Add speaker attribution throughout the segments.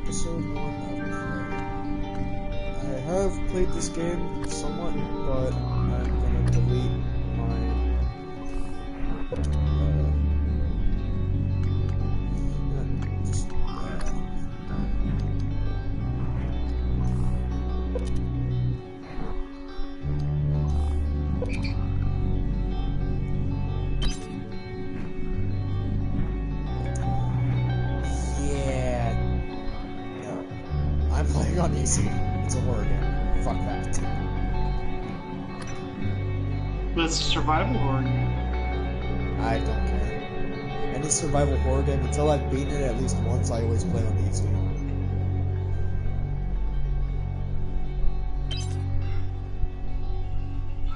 Speaker 1: Episode 1 I have played this game somewhat, but I'm gonna delete my just yeah. No. I'm playing on easy. It's a horror game. Fuck that.
Speaker 2: But it's a survival horror game.
Speaker 1: I don't care. Any survival horror game, until I've beaten it at least once, I always play on easy.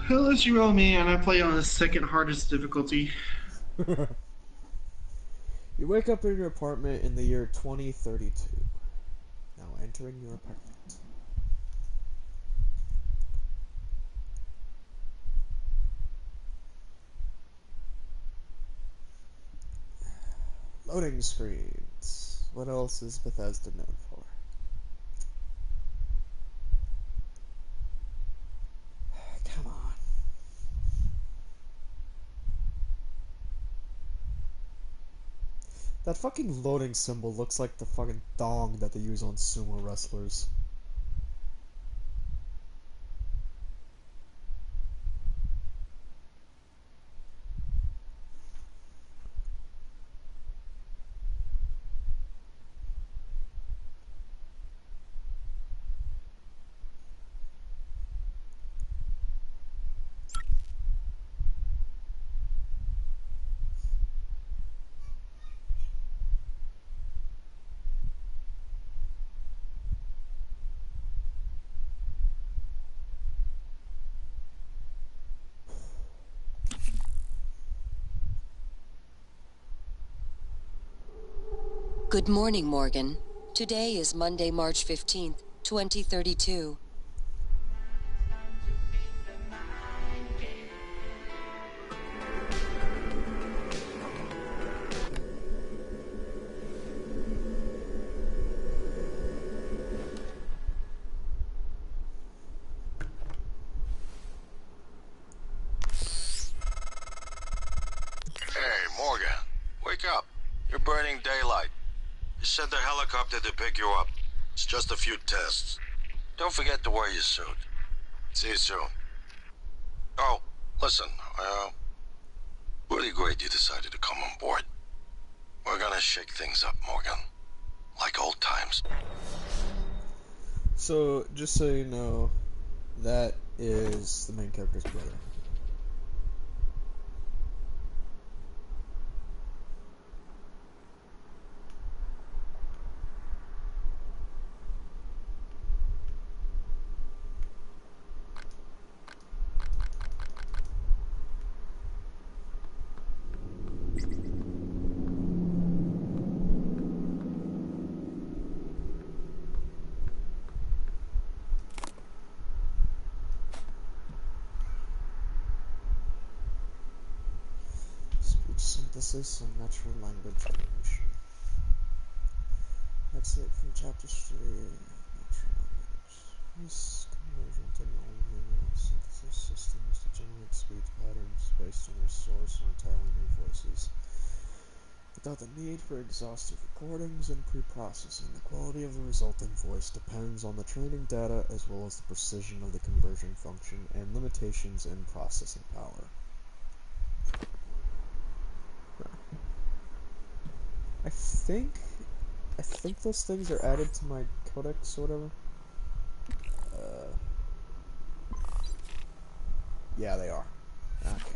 Speaker 2: Well, as you know me, and I play on the second hardest difficulty.
Speaker 1: You wake up in your apartment in the year 2032. Now entering your apartment. Loading screens. What else is Bethesda known for? Come on. That fucking loading symbol looks like the fucking thong that they use on sumo wrestlers.
Speaker 3: Good morning, Morgan. Today is Monday, March 15th, 2032.
Speaker 4: Hey, Morgan. Wake up. You're burning daylight. You sent the helicopter to pick you up. It's just a few tests. Don't forget to wear your suit. See you soon. Oh, listen, really great you decided to come on board. We're gonna shake things up, Morgan. Like old times.
Speaker 1: So, just so you know, that is the main character's brother. Speech synthesis and natural language generation. Excerpt from chapter 3, natural language. This conversion technology synthesis systems to generate speech patterns based on their source and entirely new voices, without the need for exhaustive recordings and pre-processing. The quality of the resulting voice depends on the training data as well as the precision of the conversion function and limitations in processing power. I think those things are added to my codex or whatever. Yeah, they are. Okay.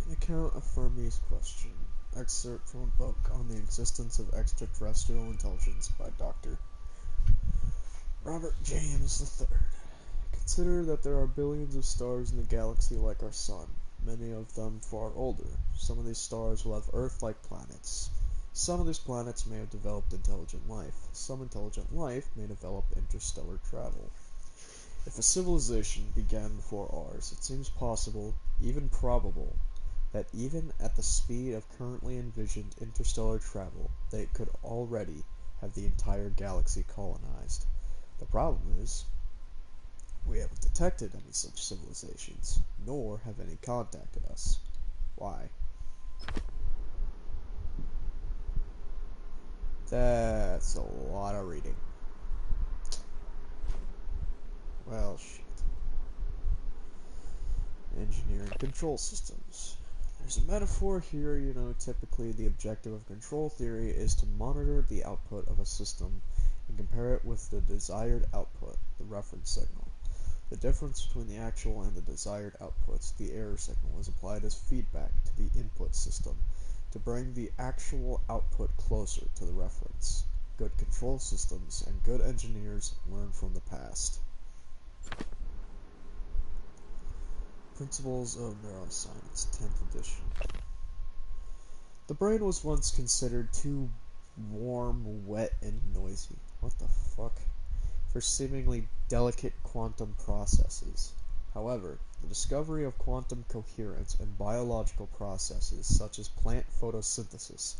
Speaker 1: An account of Fermi's question. Excerpt from a book on the existence of extraterrestrial intelligence by Dr. Robert James III. Consider that there are billions of stars in the galaxy like our Sun, many of them far older. Some of these stars will have Earth-like planets. Some of these planets may have developed intelligent life. Some intelligent life may develop interstellar travel. If a civilization began before ours, it seems possible, even probable, that even at the speed of currently envisioned interstellar travel, they could already have the entire galaxy colonized. The problem is, we haven't detected any such civilizations, nor have any contacted us. Why? That's a lot of reading. Well, shit. Engineering control systems. There's a metaphor here, typically the objective of control theory is to monitor the output of a system and compare it with the desired output, the reference signal. The difference between the actual and the desired outputs, the error signal, is applied as feedback to the input system to bring the actual output closer to the reference. Good control systems and good engineers learn from the past. Principles of Neuroscience, 10th edition. The brain was once considered too warm, wet, and noisy. What the fuck? For seemingly delicate quantum processes. However, the discovery of quantum coherence and biological processes such as plant photosynthesis,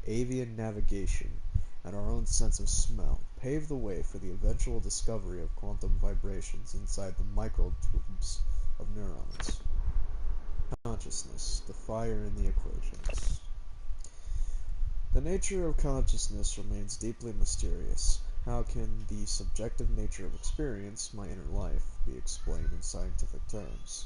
Speaker 1: avian navigation, and our own sense of smell paved the way for the eventual discovery of quantum vibrations inside the microtubes of neurons. Consciousness, the fire in the equations. The nature of consciousness remains deeply mysterious. How can the subjective nature of experience, my inner life, be explained in scientific terms?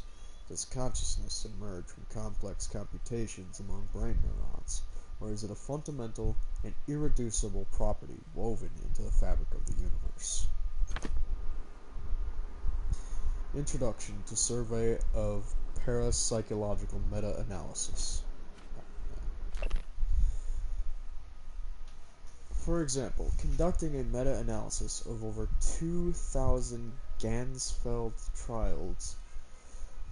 Speaker 1: Does consciousness emerge from complex computations among brain neurons, or is it a fundamental and irreducible property woven into the fabric of the universe? Introduction to Survey of Parapsychological Meta-Analysis. For example, conducting a meta-analysis of over 2,000 Ganzfeld trials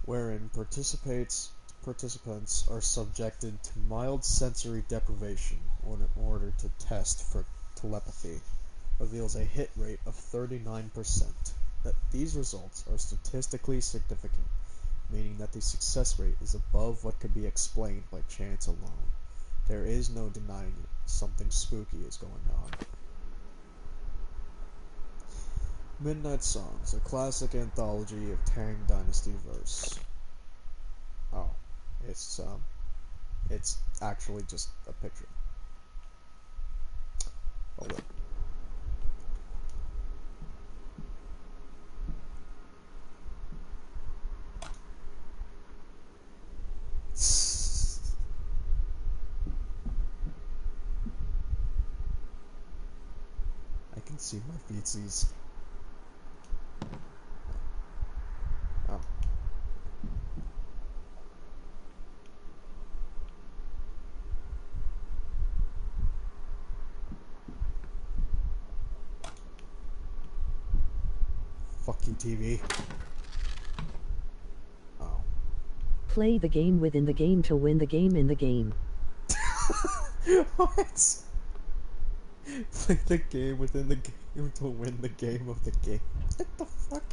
Speaker 1: wherein participants are subjected to mild sensory deprivation in order to test for telepathy reveals a hit rate of 39%. That these results are statistically significant, meaning that the success rate is above what could be explained by chance alone. There is no denying it. Something spooky is going on. Midnight Songs, a classic anthology of Tang Dynasty verse. Oh, it's actually just a picture. Hold on. I can see my feetsies. Oh. Fuck you, TV. Oh.
Speaker 5: Play the game within the game to win the game in the game.
Speaker 1: What? Play the game within the game to win the game of the game. What the fuck?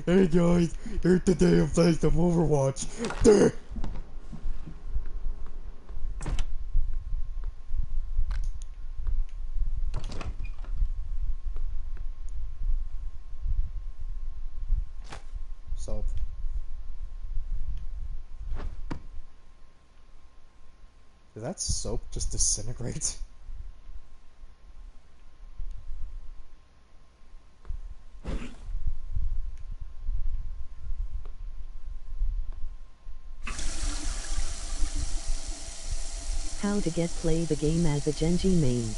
Speaker 1: Hey guys, here's the day I'm playing some Overwatch. Duh! Soap. Did that soap just disintegrate?
Speaker 5: How to get play the game as a Genji main.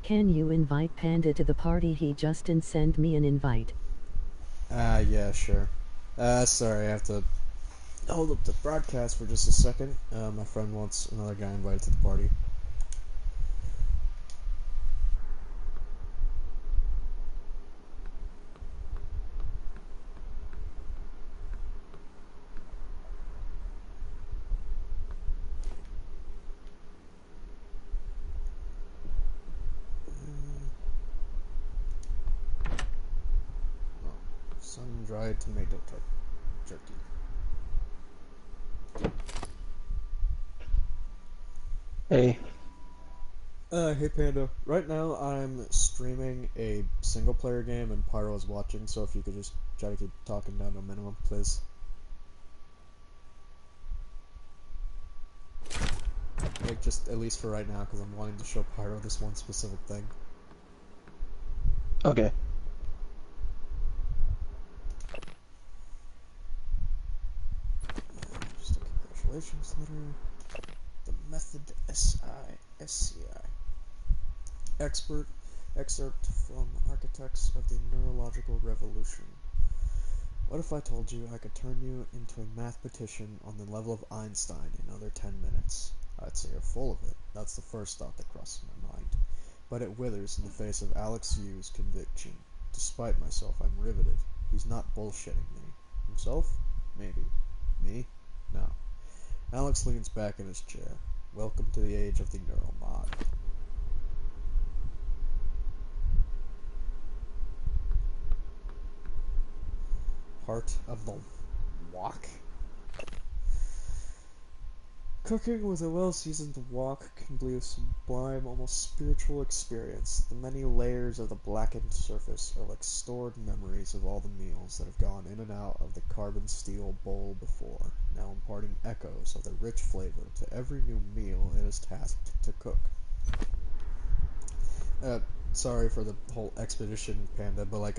Speaker 5: Can you invite Panda to the party? He just send me an invite.
Speaker 1: Yeah, sure. Sorry, I have to hold up the broadcast for just a second. My friend wants another guy invited to the party. Sun-dried tomato jerky.
Speaker 6: Hey.
Speaker 1: Hey Panda. Right now I'm streaming a single-player game and Pyro is watching, so if you could just try to keep talking down to a minimum, please. Like, just at least for right now, because I'm wanting to show Pyro this one specific thing.
Speaker 6: Okay.
Speaker 1: Just a congratulations letter. The method SCI. Expert excerpt from Architects of the Neurological Revolution. What if I told you I could turn you into a mathematician on the level of Einstein in under 10 minutes? I'd say you're full of it. That's the first thought that crosses my mind. But it withers in the face of Alex Yu's conviction. Despite myself, I'm riveted. He's not bullshitting me. Himself? Maybe. Me? No. Alex leans back in his chair. Welcome to the age of the neuromod. Heart of the wok? Cooking with a well-seasoned wok can be a sublime, almost spiritual experience. The many layers of the blackened surface are like stored memories of all the meals that have gone in and out of the carbon steel bowl before, now imparting echoes of the rich flavor to every new meal it is tasked to cook. Sorry for the whole expedition, Panda, but like,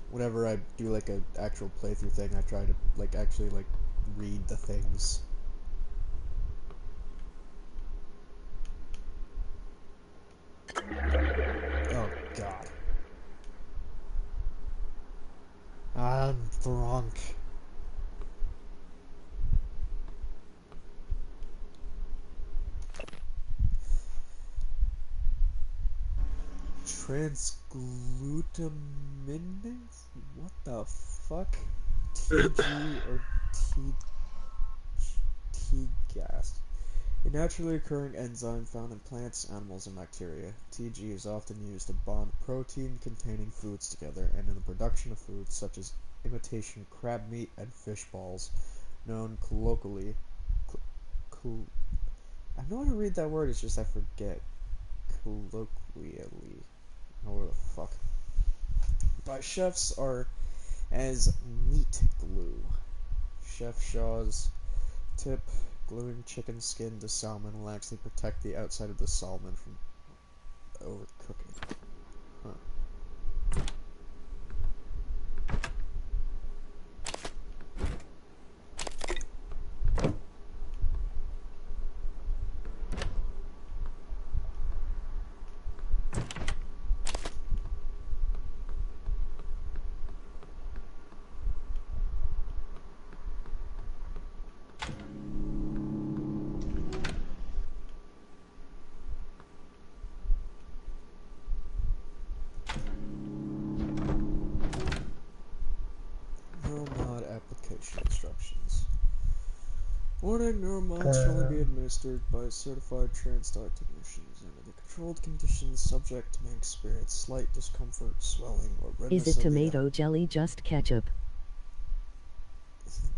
Speaker 1: whenever I do like a actual playthrough thing, I try to like actually like read the things. Oh god. I'm drunk. Transglutaminase? What the fuck? TG or T-gas. A naturally occurring enzyme found in plants, animals, and bacteria. TG is often used to bond protein-containing foods together and in the production of foods such as imitation crab meat and fish balls, known colloquially. I know how to read that word, it's just I forget. Colloquially. Oh, where the fuck. By chefs are as meat glue. Chef Shaw's tip: gluing chicken skin to salmon will actually protect the outside of the salmon from overcooking. Huh. Neuromod application instructions. Warning: neuromods should only be administered by certified TranStar technicians. Under the controlled conditions, subject may experience slight discomfort, swelling, or redness
Speaker 5: Is it
Speaker 1: of the
Speaker 5: tomato jelly just ketchup?
Speaker 1: Isn't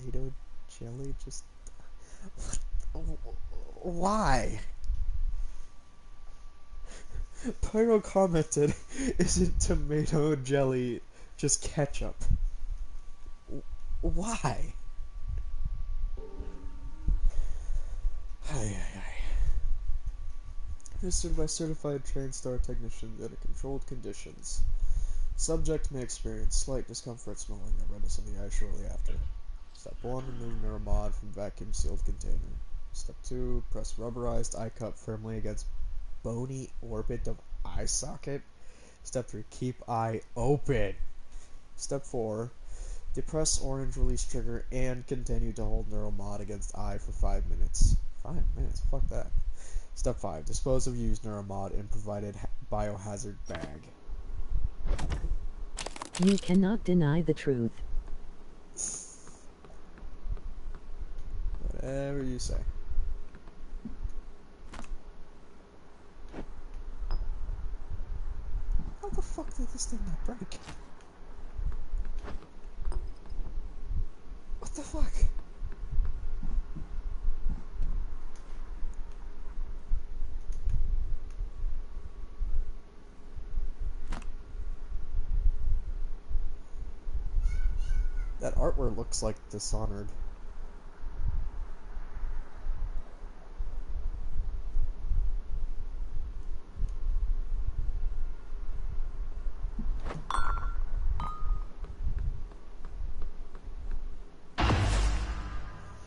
Speaker 1: tomato jelly just... Why? Pyro commented, isn't tomato jelly just ketchup? Why? Administered by certified TranStar technicians under controlled conditions. Subject may experience slight discomfort, swelling, or redness of the eye shortly after. Step 1. Remove neuromod from vacuum sealed container. Step 2. Press rubberized eye cup firmly against bony orbit of eye socket. Step 3, keep eye open. Step 4, depress orange release trigger and continue to hold neuromod against eye for 5 minutes. 5 minutes? Fuck that. Step 5, dispose of used neuromod in provided biohazard bag.
Speaker 5: You cannot deny the truth.
Speaker 1: Whatever you say. How the fuck did this thing not break? What the fuck? That artwork looks like Dishonored.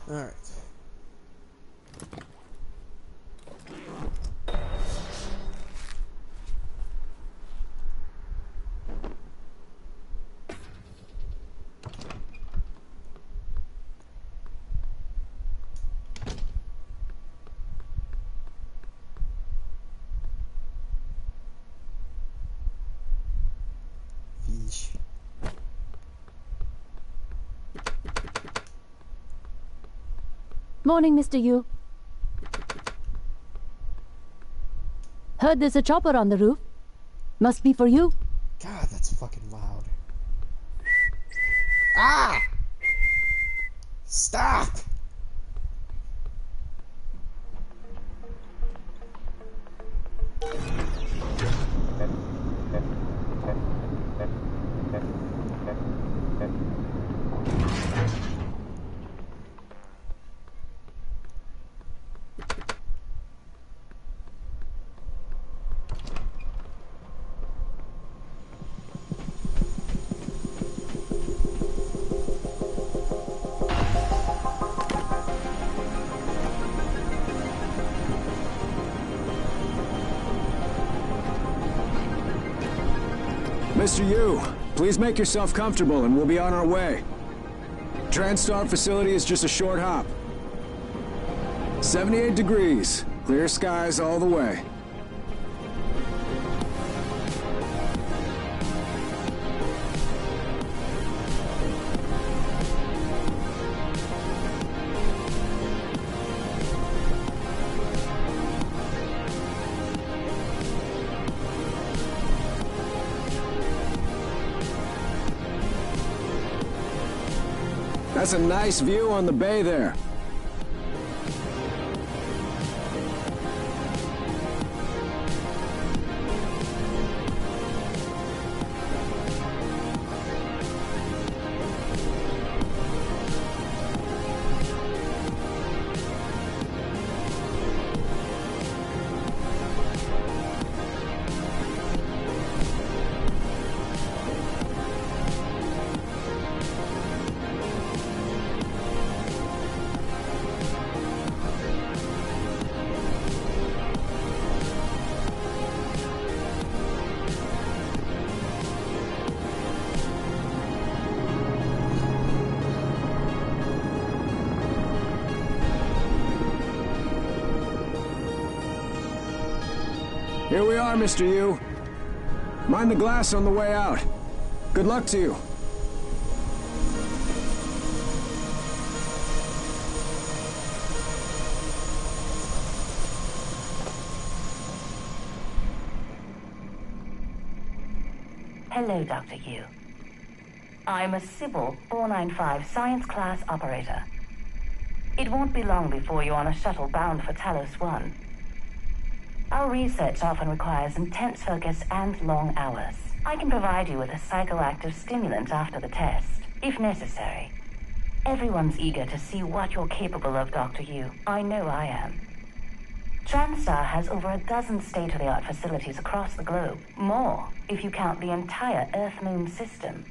Speaker 1: Alright. Fish.
Speaker 6: Morning, Mr. Yu. Heard there's a chopper on the roof. Must be for you.
Speaker 1: God, that's fucking loud. Ah! Stop!
Speaker 7: Mr. Yu, please make yourself comfortable and we'll be on our way. TranStar facility is just a short hop. 78 degrees, clear skies all the way. That's a nice view on the bay there. Here we are, Mr. Yu. Mind the glass on the way out. Good luck to you.
Speaker 8: Hello, Dr. Yu. I'm a Sybil 495 science class operator. It won't be long before you're on a shuttle bound for Talos 1. Our research often requires intense focus and long hours. I can provide you with a psychoactive stimulant after the test, if necessary. Everyone's eager to see what you're capable of, Dr. Yu. I know I am. TranStar has over a dozen state-of-the-art facilities across the globe. More, if you count the entire Earth-Moon system.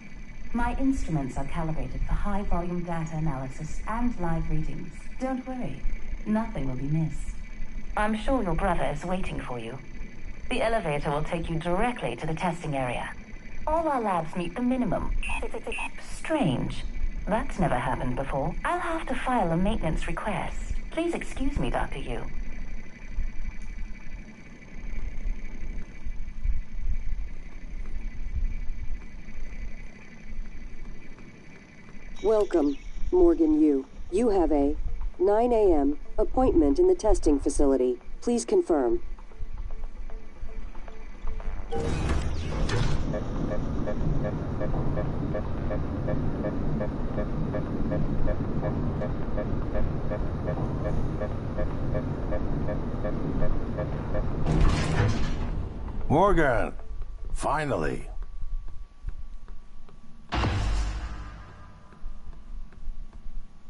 Speaker 8: My instruments are calibrated for high-volume data analysis and live readings. Don't worry, nothing will be missed. I'm sure your brother is waiting for you. The elevator will take you directly to the testing area. All our labs meet the minimum. Strange. That's never happened before. I'll have to file a maintenance request. Please excuse me, Dr. Yu.
Speaker 3: Welcome, Morgan Yu. You have a 9 a.m. appointment in the testing facility. Please confirm.
Speaker 4: Morgan! Finally!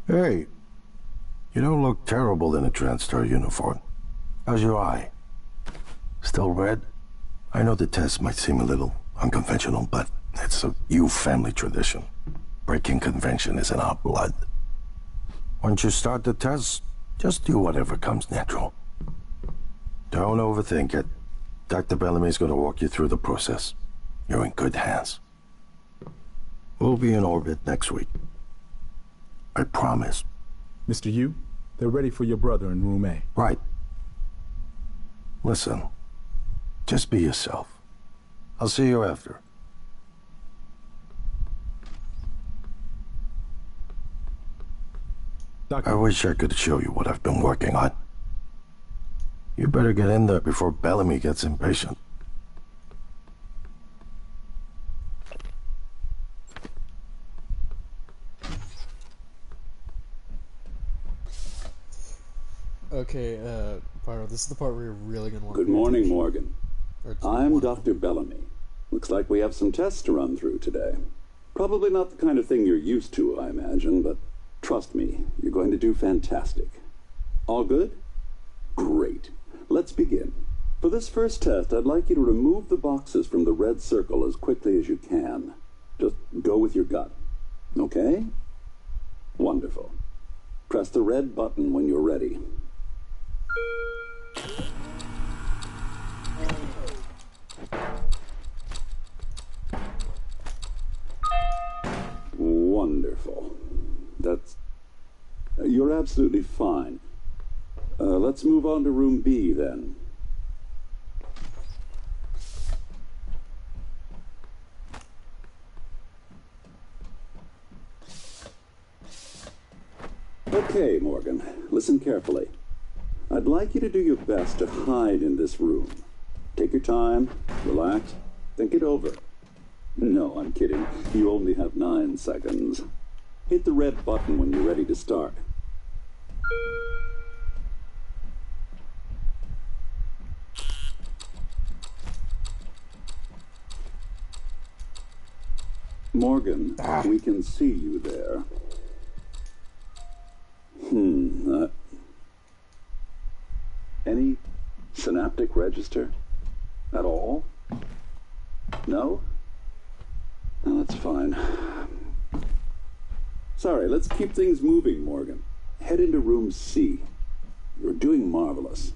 Speaker 4: Hey, you don't look terrible in a TranStar uniform. How's your eye? Still red? I know the test might seem a little unconventional, but it's a Yu family tradition. Breaking convention is in our blood. Once you start the test, just do whatever comes natural. Don't overthink it. Dr. Bellamy's gonna walk you through the process. You're in good hands. We'll be in orbit next week. I promise.
Speaker 9: Mr. Yu, they're ready for your brother in room A.
Speaker 4: Right. Listen, just be yourself. I'll see you after.
Speaker 9: Doctor,
Speaker 4: I wish I could show you what I've been working on. You better get in there before Bellamy gets impatient.
Speaker 1: Okay, Pyro, this is the part where you're really gonna want
Speaker 10: Good
Speaker 1: to pay
Speaker 10: morning,
Speaker 1: attention.
Speaker 10: Morgan.
Speaker 1: Or
Speaker 10: I'm
Speaker 1: one of
Speaker 10: Dr.
Speaker 1: them.
Speaker 10: Bellamy. Looks like we have some tests to run through today. Probably not the kind of thing you're used to, I imagine, but trust me, you're going to do fantastic. All good? Great. Let's begin. For this first test, I'd like you to remove the boxes from the red circle as quickly as you can. Just go with your gut. Okay? Wonderful. Press the red button when you're ready. Wonderful. You're absolutely fine. Let's move on to room B then. Okay, Morgan, listen carefully. I'd like you to do your best to hide in this room. Take your time, relax, think it over. No, I'm kidding. You only have 9 seconds. Hit the red button when you're ready to start. Morgan, we can see you there. Any synaptic register at all? No? No, that's fine. Sorry, let's keep things moving, Morgan. Head into room C. You're doing marvelous.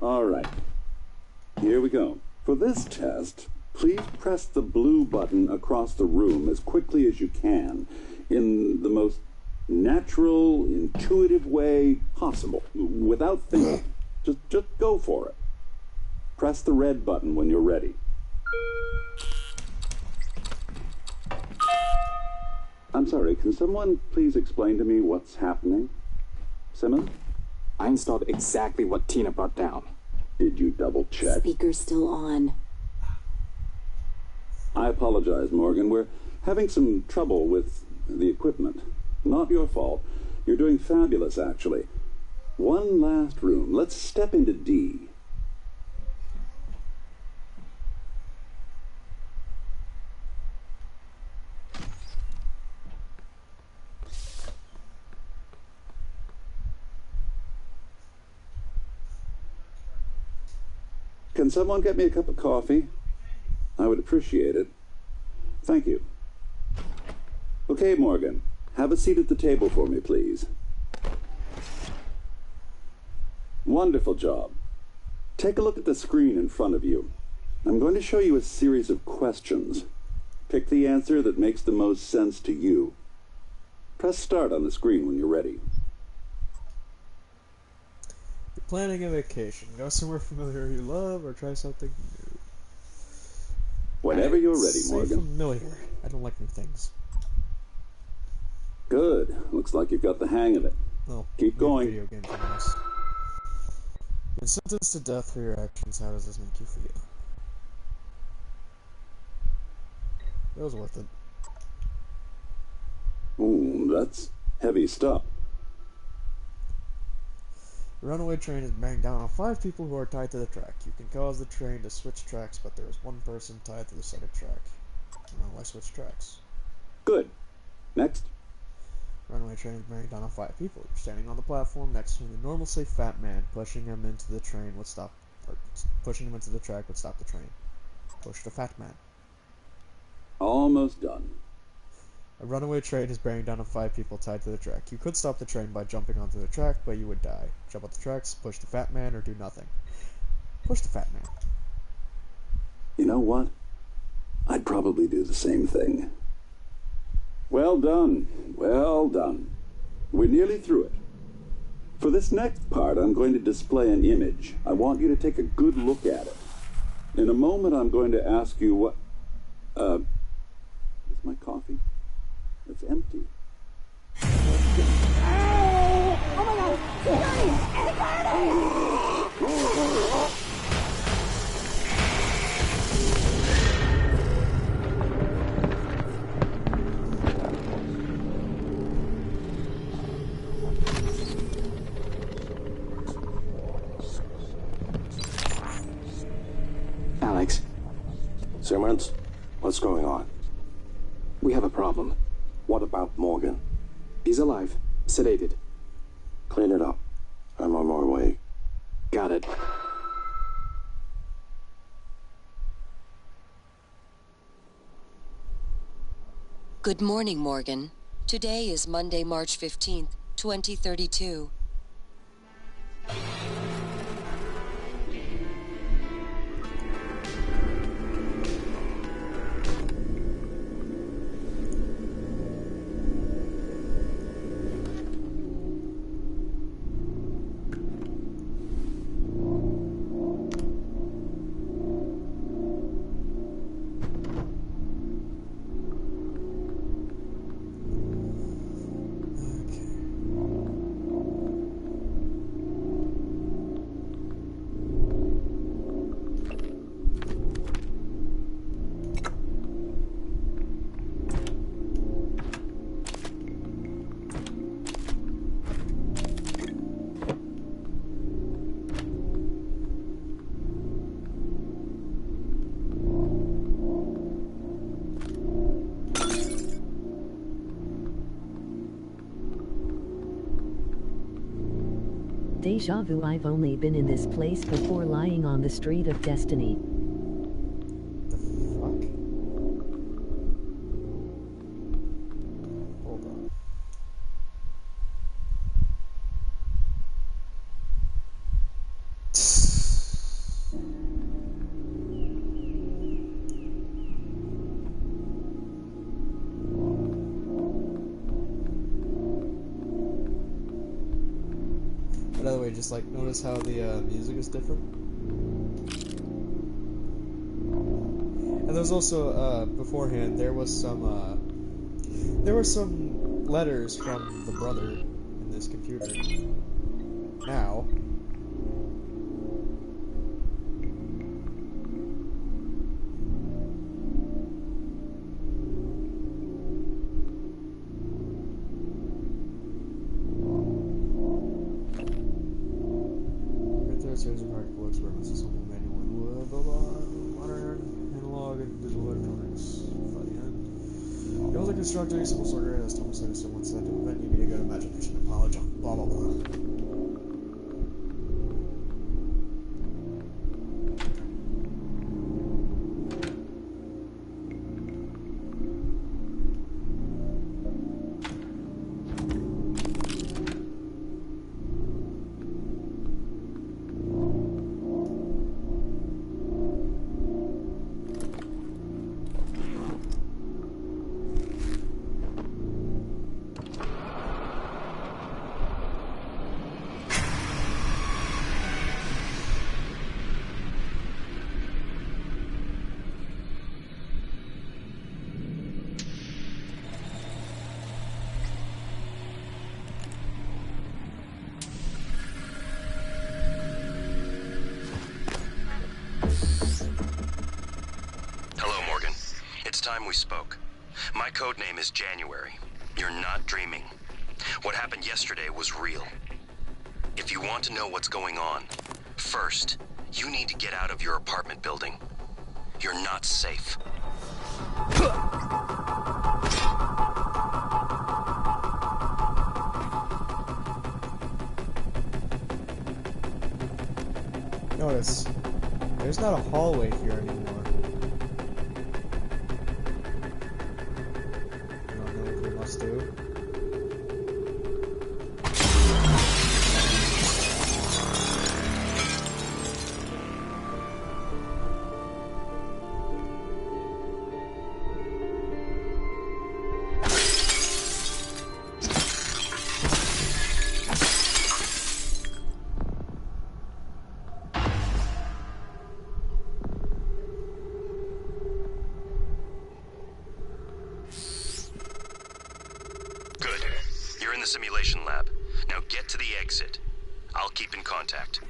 Speaker 10: All right. Here we go. For this test, please press the blue button across the room as quickly as you can in the most natural, intuitive way possible, without thinking. Just go for it. Press the red button when you're ready. I'm sorry, can someone please explain to me what's happening? Simmons?
Speaker 11: I installed exactly what Tina brought down.
Speaker 10: Did you double check?
Speaker 12: Speaker's still on.
Speaker 10: I apologize, Morgan. We're having some trouble with the equipment. Not your fault. You're doing fabulous, actually. One last room. Let's step into D. Can someone get me a cup of coffee? I would appreciate it. Thank you. Okay, Morgan. Have a seat at the table for me, please. Wonderful job. Take a look at the screen in front of you. I'm going to show you a series of questions. Pick the answer that makes the most sense to you. Press start on the screen when you're ready.
Speaker 1: You're planning a vacation. Go somewhere familiar you love or try something new.
Speaker 10: Whenever you're ready,
Speaker 1: Say
Speaker 10: Morgan.
Speaker 1: familiar. I don't like new things.
Speaker 10: Good. Looks like you've got the hang of it.
Speaker 1: Well,
Speaker 10: Keep going.
Speaker 1: Video games are nice. Been sentenced to death for your actions. How does this make you feel? It was worth it.
Speaker 10: Ooh, that's heavy stuff.
Speaker 1: The runaway train is bearing down on 5 people who are tied to the track. You can cause the train to switch tracks, but there is 1 person tied to the second track. Now why switch tracks?
Speaker 10: Good. Next.
Speaker 1: Runaway train is bearing down on 5 people. You're standing on the platform next to the normal safe fat man. Pushing him into the train would stop, or pushing him into the track would stop the train. Push the fat man.
Speaker 10: Almost done.
Speaker 1: A runaway train is bearing down on 5 people tied to the track. You could stop the train by jumping onto the track, but you would die. Jump on the tracks, push the fat man, or do nothing. Push the fat man.
Speaker 10: You know what? I'd probably do the same thing. Well done. Well done. We're nearly through it. For this next part, I'm going to display an image. I want you to take a good look at it. In a moment, I'm going to ask you what... is my coffee? It's empty.
Speaker 11: Alex,
Speaker 4: Simmons, what's going on?
Speaker 11: we have a problem.
Speaker 4: What about Morgan?
Speaker 11: He's alive, sedated.
Speaker 4: Clean it up. I'm on my way.
Speaker 11: Got it.
Speaker 3: Good morning, Morgan. Today is Monday, March 15th, 2032.
Speaker 5: Deja vu. I've only been in this place before, lying on the street of destiny.
Speaker 1: The fuck? Hold on. By the way, just like notice how the music is different. And there's also beforehand there were some letters from the brother in this computer. Now series of practical experiments to simple manual and blah blah modern analog and digital electronics. By the end, you also constructed a simple sorter as Thomas Edison once said to invent you need a good imagination and knowledge of blah blah blah.
Speaker 12: time we spoke. My code name is January. You're not dreaming. What happened yesterday was real. If you want to know what's going on, first, you need to get out of your apartment building. You're not safe.
Speaker 1: Notice, there's not a hallway here anymore. I don't know what we must do.
Speaker 12: Simulation lab. Now get to the exit. I'll keep in contact.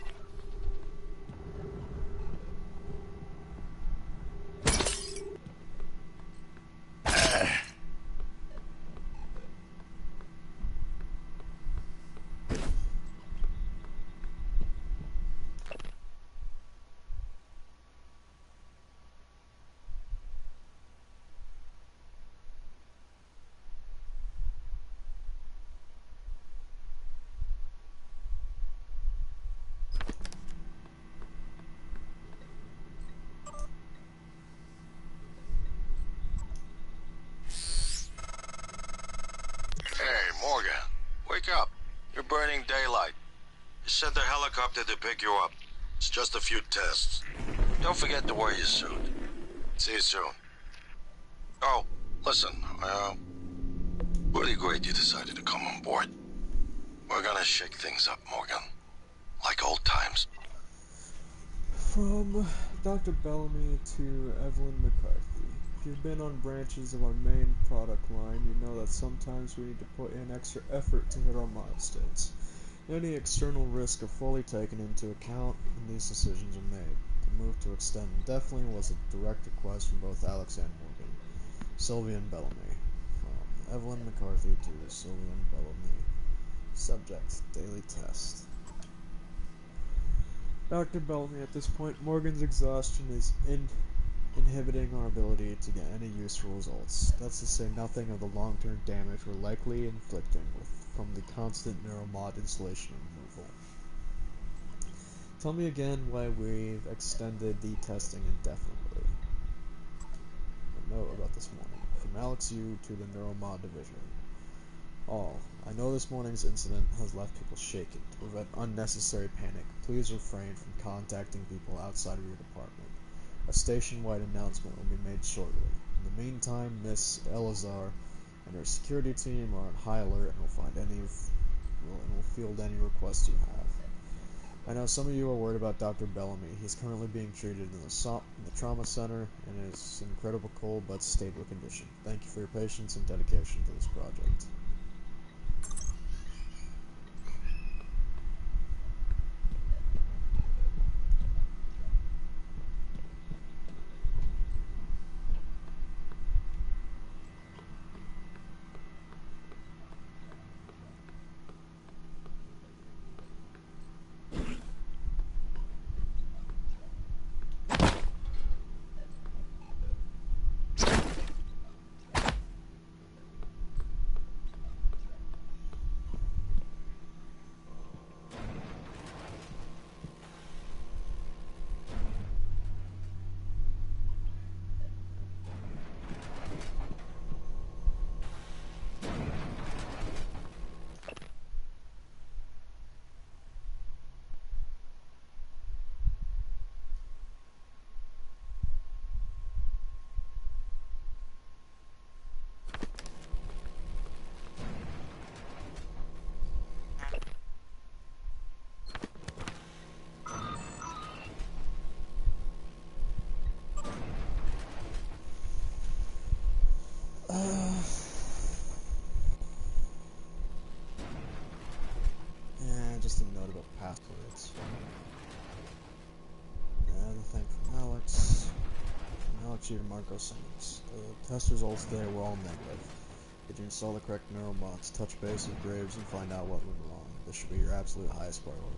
Speaker 4: Morgan, wake up. You're burning daylight. You sent the helicopter to pick you up. It's just a few tests. Don't forget to wear your suit. See you soon. Oh, listen, really great you decided to come on board. We're gonna shake things up, Morgan. Like old times.
Speaker 1: From Dr. Bellamy to Evelyn McCarthy. If you've been on branches of our main product line, you know that sometimes we need to put in extra effort to hit our milestones. Any external risk are fully taken into account when these decisions are made. The move to extend indefinitely was a direct request from both Alex and Morgan. Sylvia and Bellamy. From Evelyn McCarthy to Sylvia and Bellamy. Subject, daily test. Dr. Bellamy, at this point, Morgan's exhaustion is inhibiting our ability to get any useful results. That's to say nothing of the long-term damage we're likely inflicting from the constant neuromod installation removal. Tell me again why we've extended the testing indefinitely. A note about this morning. From Alex Yu to the neuromod division. All. I know this morning's incident has left people shaken. To prevent unnecessary panic, please refrain from contacting people outside of your department. A station-wide announcement will be made shortly. In the meantime, Miss Elazar and her security team are on high alert and will field any requests you have. I know some of you are worried about Dr. Bellamy. He's currently being treated in the trauma center and is in critical cold but stable condition. Thank you for your patience and dedication to this project. Chief Marco Simmons. The test results today were all negative. Did you install the correct neurobots, touch base with Graves, and find out what went wrong? This should be your absolute highest priority.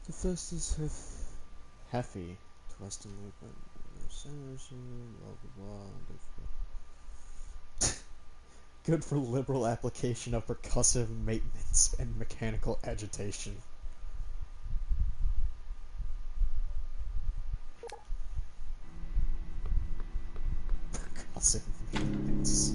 Speaker 1: The first is Heffy, twisting loop, blah blah blah. Good for liberal application of percussive maintenance and mechanical agitation. Percussive maintenance.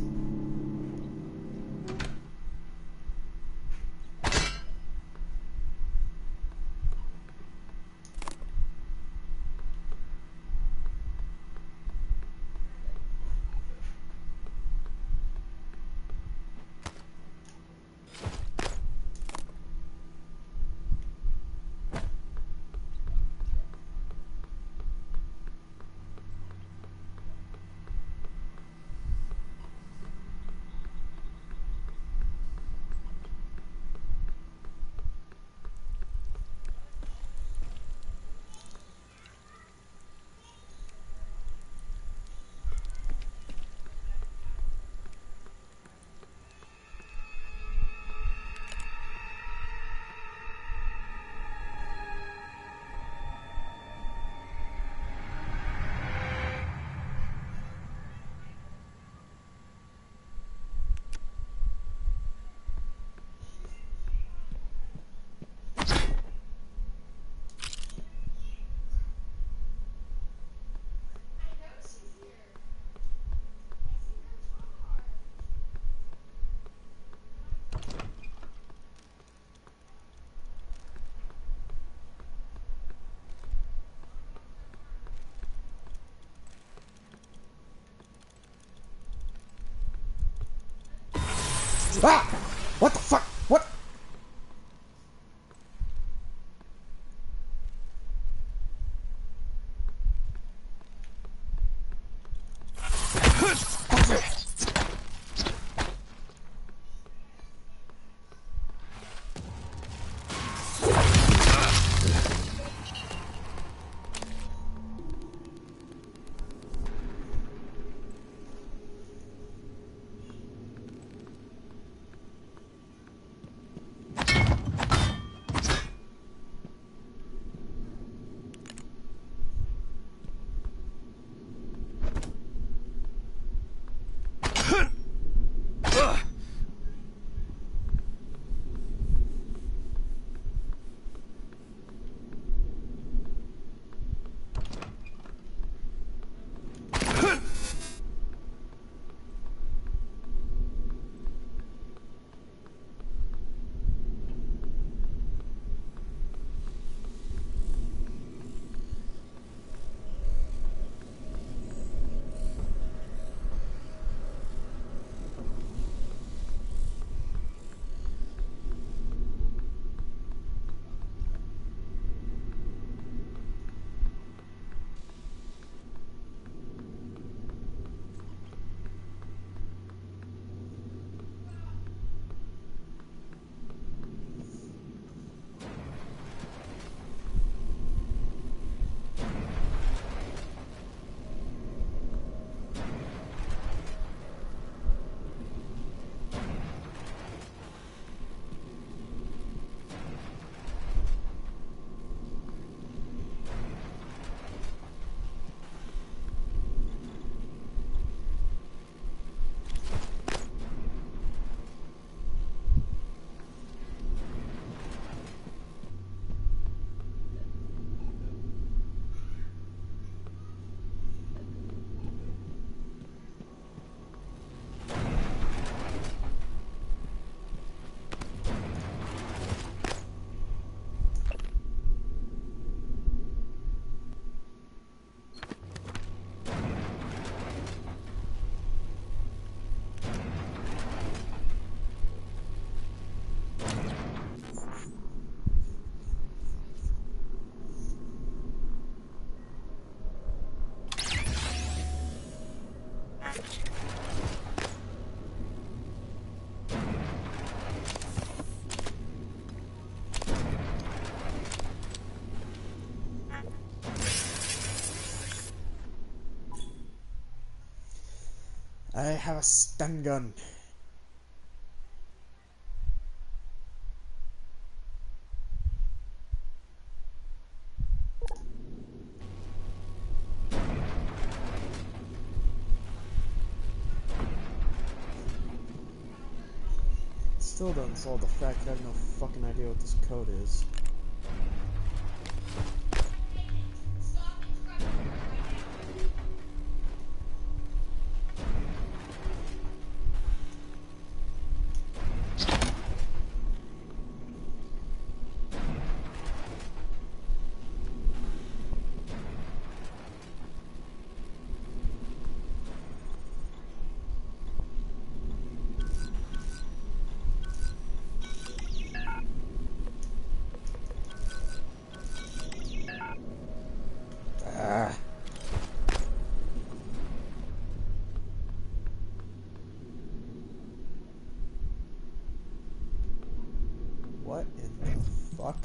Speaker 1: Ah! What the fuck? What? I have a stun gun. Still doesn't solve the fact that I have no fucking idea what this code is. What in the fuck?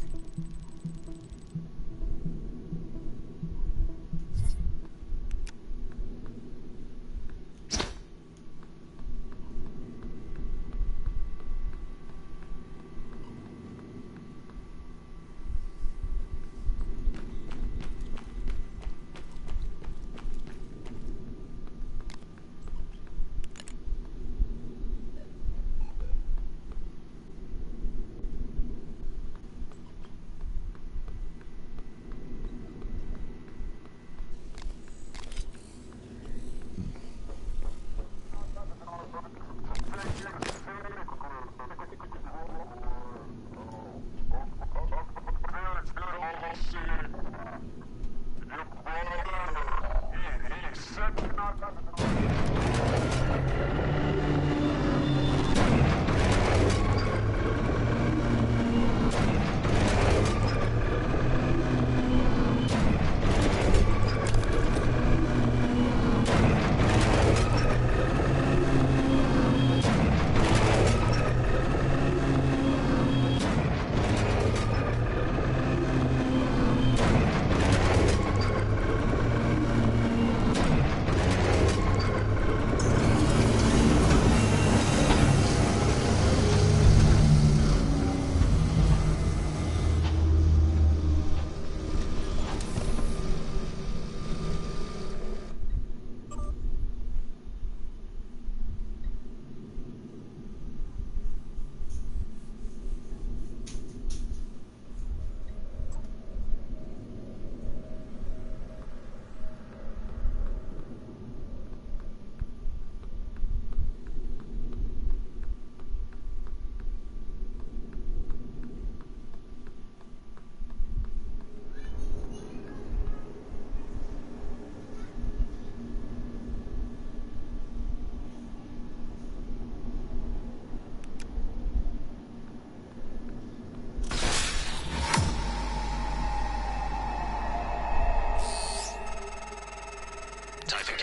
Speaker 12: Typhon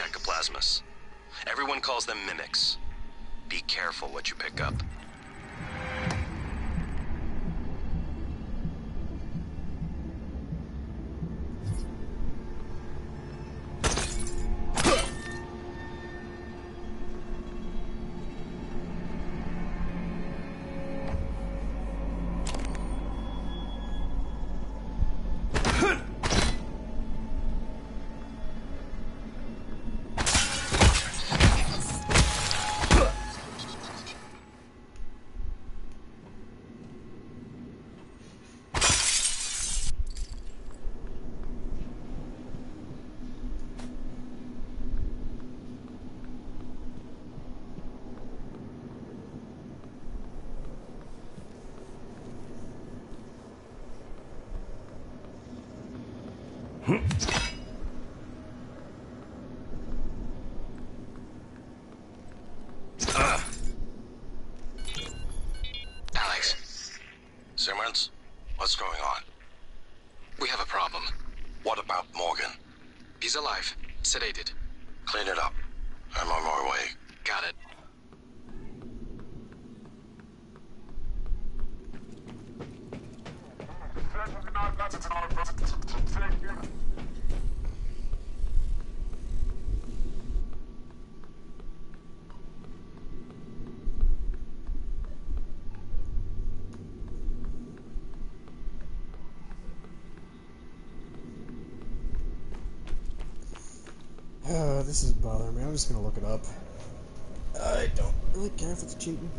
Speaker 12: Everyone calls them mimics. Be careful what you pick up.
Speaker 4: Alex. Simmons, what's going on?
Speaker 11: We have a problem.
Speaker 4: What about Morgan?
Speaker 11: He's alive. Sedated.
Speaker 4: Clean it up. I'm on my way.
Speaker 11: Got it.
Speaker 1: This is bothering me. I'm just gonna look it up. I don't really care if it's cheating.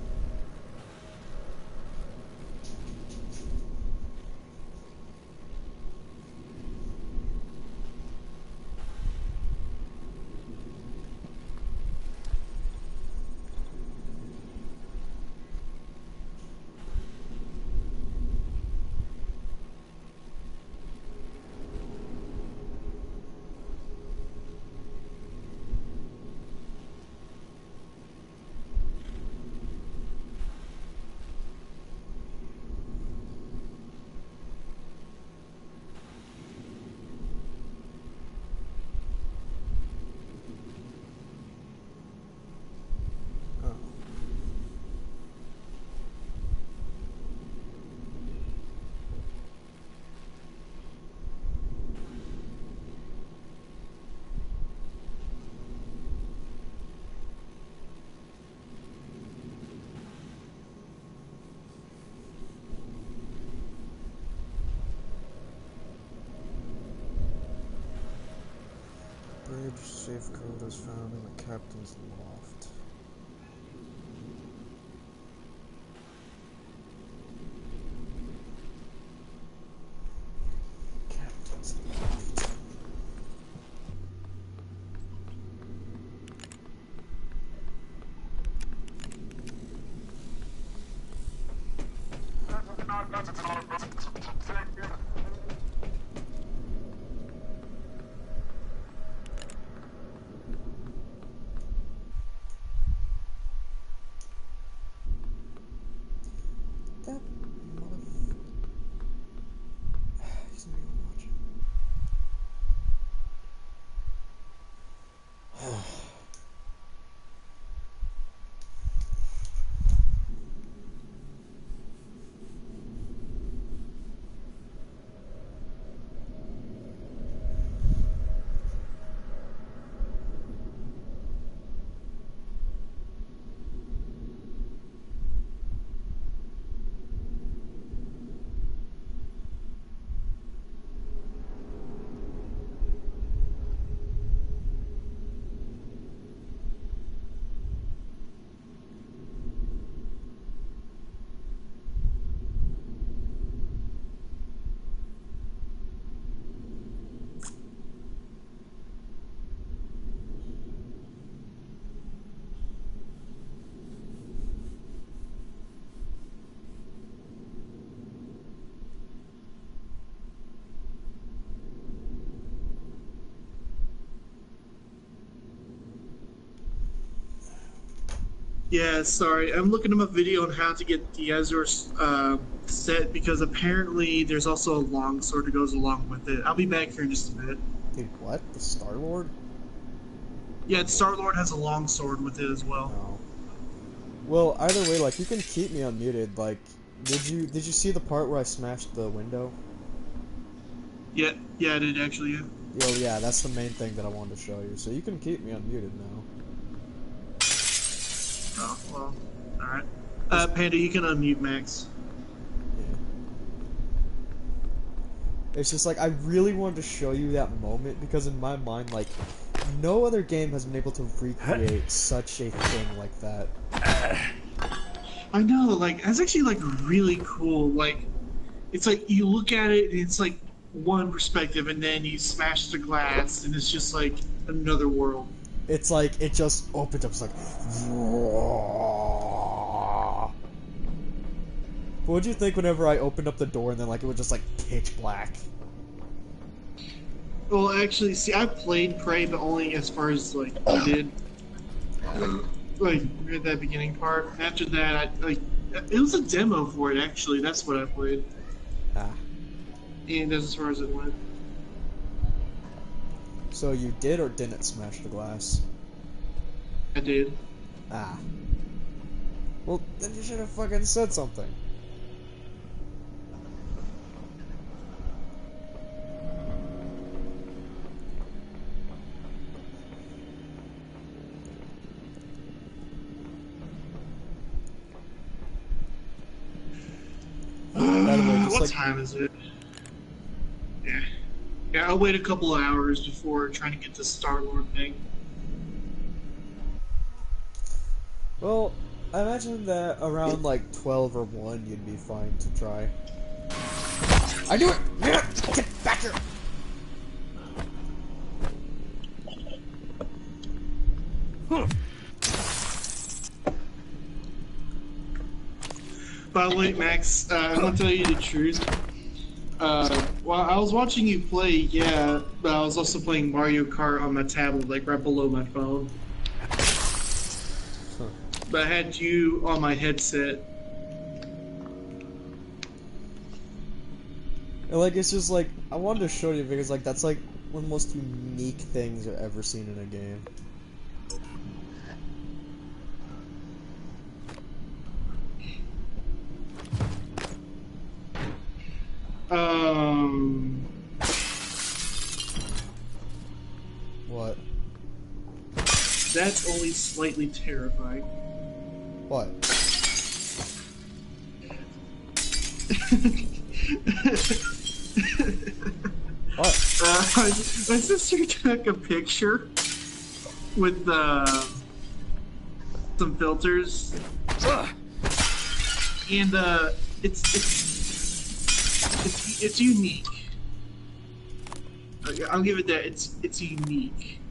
Speaker 1: Bridge safe code is found in the captain's loft. Captain's loft. That motherfucker. He's not even watching.
Speaker 2: Yeah, sorry. I'm looking up a video on how to get the Azure set because apparently there's also a longsword that goes along with it. I'll be back here in just a minute.
Speaker 1: Dude, what? The Star-Lord?
Speaker 2: Yeah, Star-Lord has a longsword with it as well.
Speaker 1: Oh. Well, either way, like, you can keep me unmuted. Like, did you see the part where I smashed the window?
Speaker 2: Yeah, I did actually. Yeah.
Speaker 1: Yo, yeah, that's the main thing that I wanted to show you. So you can keep me unmuted now.
Speaker 2: Oh, well, alright. Panda, you can unmute Max.
Speaker 1: Yeah. It's just like, I really wanted to show you that moment because in my mind, like, no other game has been able to recreate such a thing like that.
Speaker 2: I know, like, that's actually, like, really cool. Like, it's like, you look at it and it's like one perspective and then you smash the glass and it's just like another world.
Speaker 1: It's like, it just opens up, it's like... What'd you think whenever I opened up the door and then, like, it was just, like, pitch black?
Speaker 2: Well, actually, see, I played Prey, but only as far as, like, I did. Like, at that beginning part. After that, it was a demo for it, actually. That's what I played.
Speaker 1: Ah.
Speaker 2: And that's as far as it went.
Speaker 1: So you did or didn't smash the glass?
Speaker 2: I did.
Speaker 1: Ah. Well, then you should have fucking said something.
Speaker 2: What time is it? Yeah, I'll wait a couple of hours before trying to get the Star-Lord thing.
Speaker 1: Well, I imagine that around like 12 or 1 you'd be fine to try. I do it! Get back here!
Speaker 2: By the way, Max, I'm gonna tell you the truth. While I was watching you play, yeah, but I was also playing Mario Kart on my tablet, like right below my phone. But I had you on my headset.
Speaker 1: And like, it's just like, I wanted to show you because like, that's like one of the most unique things I've ever seen in a game. What?
Speaker 2: That's only slightly terrifying.
Speaker 1: What? What?
Speaker 2: My sister took a picture with some filters, and it's unique. I'll give it that. It's unique.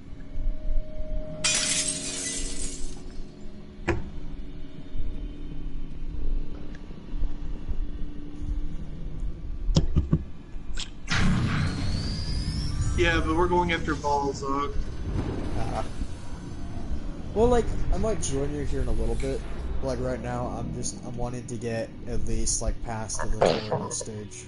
Speaker 2: Yeah, but we're going after balls, dog.
Speaker 1: Well, like, I might join you here in a little bit. But, like, right now, I'm wanting to get at least, like, past the tutorial stage.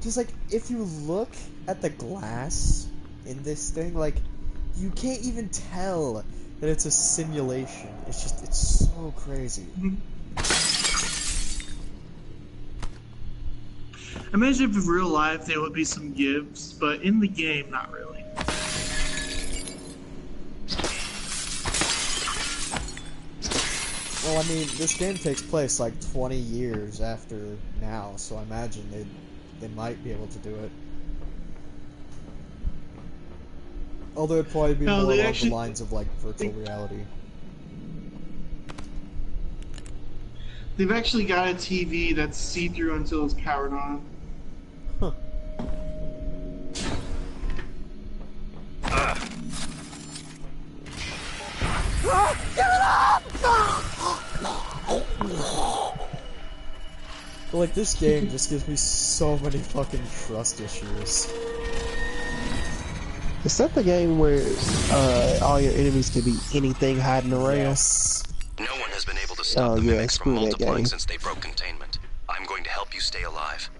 Speaker 1: Just, like, if you look at the glass in this thing, like, you can't even tell that it's a simulation. It's so crazy.
Speaker 2: Imagine if in real life there would be some gives, but in the game, not really.
Speaker 1: Well, I mean, this game takes place like 20 years after now, so I imagine they might be able to do it. Although it'd probably be more along the lines of like virtual reality.
Speaker 2: They've actually got a TV that's see-through until it's powered on.
Speaker 1: Huh. But like, this game just gives me so many fucking trust issues.
Speaker 13: Is that the game where all your enemies could be anything hiding around?
Speaker 1: Yes.
Speaker 12: No one has been able to stop the mimics from multiplying since they broke containment. I'm going to help you stay alive.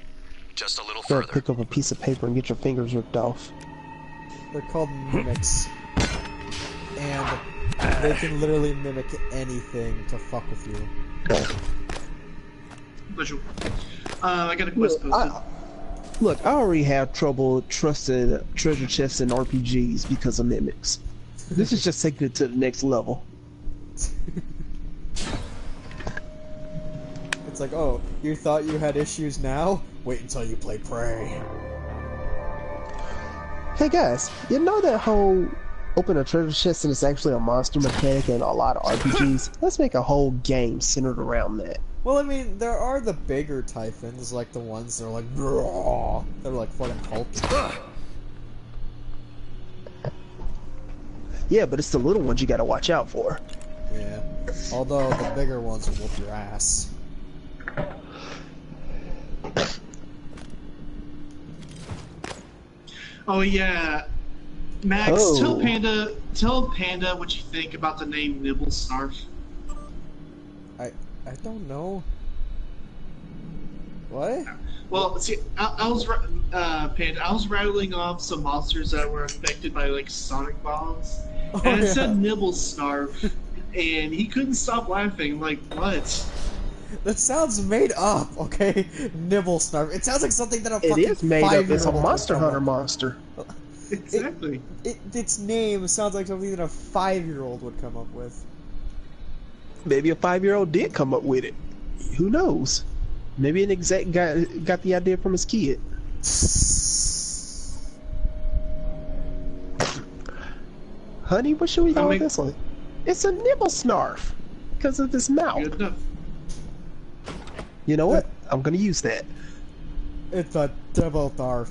Speaker 12: Just a little further.
Speaker 13: Pick up a piece of paper and get your fingers ripped off.
Speaker 1: They're called mimics. And they can literally mimic anything to fuck with you.
Speaker 2: I got a quest posted.
Speaker 13: Look, I already have trouble trusting treasure chests and RPGs because of mimics. This is just taking it to the next level.
Speaker 1: It's like, oh, you thought you had issues now? Wait until you play Prey.
Speaker 13: Hey guys, you know that whole open a treasure chest and it's actually a monster mechanic in a lot of RPGs? Let's make a whole game centered around that.
Speaker 1: Well, I mean, there are the bigger typhons, like the ones that are like, raw. They're like fucking hulky.
Speaker 13: Yeah, but it's the little ones you gotta watch out for.
Speaker 1: Yeah. Although the bigger ones will whoop your ass.
Speaker 2: Oh yeah, Max, tell Panda what you think about the name Nibblesnarf.
Speaker 1: I don't know. What?
Speaker 2: Well, see, I was Panda. I was rattling off some monsters that were affected by like sonic bombs, and it said Nibblesnarf, and he couldn't stop laughing. I'm like, what?
Speaker 1: That sounds made up, okay? Nibblesnarf. It sounds like something that a fucking 5-year-old.
Speaker 13: It is made up. It's a Monster Hunter monster.
Speaker 2: Exactly.
Speaker 1: Its name sounds like something that a 5-year-old would come up with.
Speaker 13: Maybe a 5-year-old did come up with it. Who knows? Maybe an exec got the idea from his kid. Honey, what should we call this one? It's a nibble snarf because of this mouth.
Speaker 2: Good enough.
Speaker 13: You know what? I'm gonna use that.
Speaker 1: It's a double darf.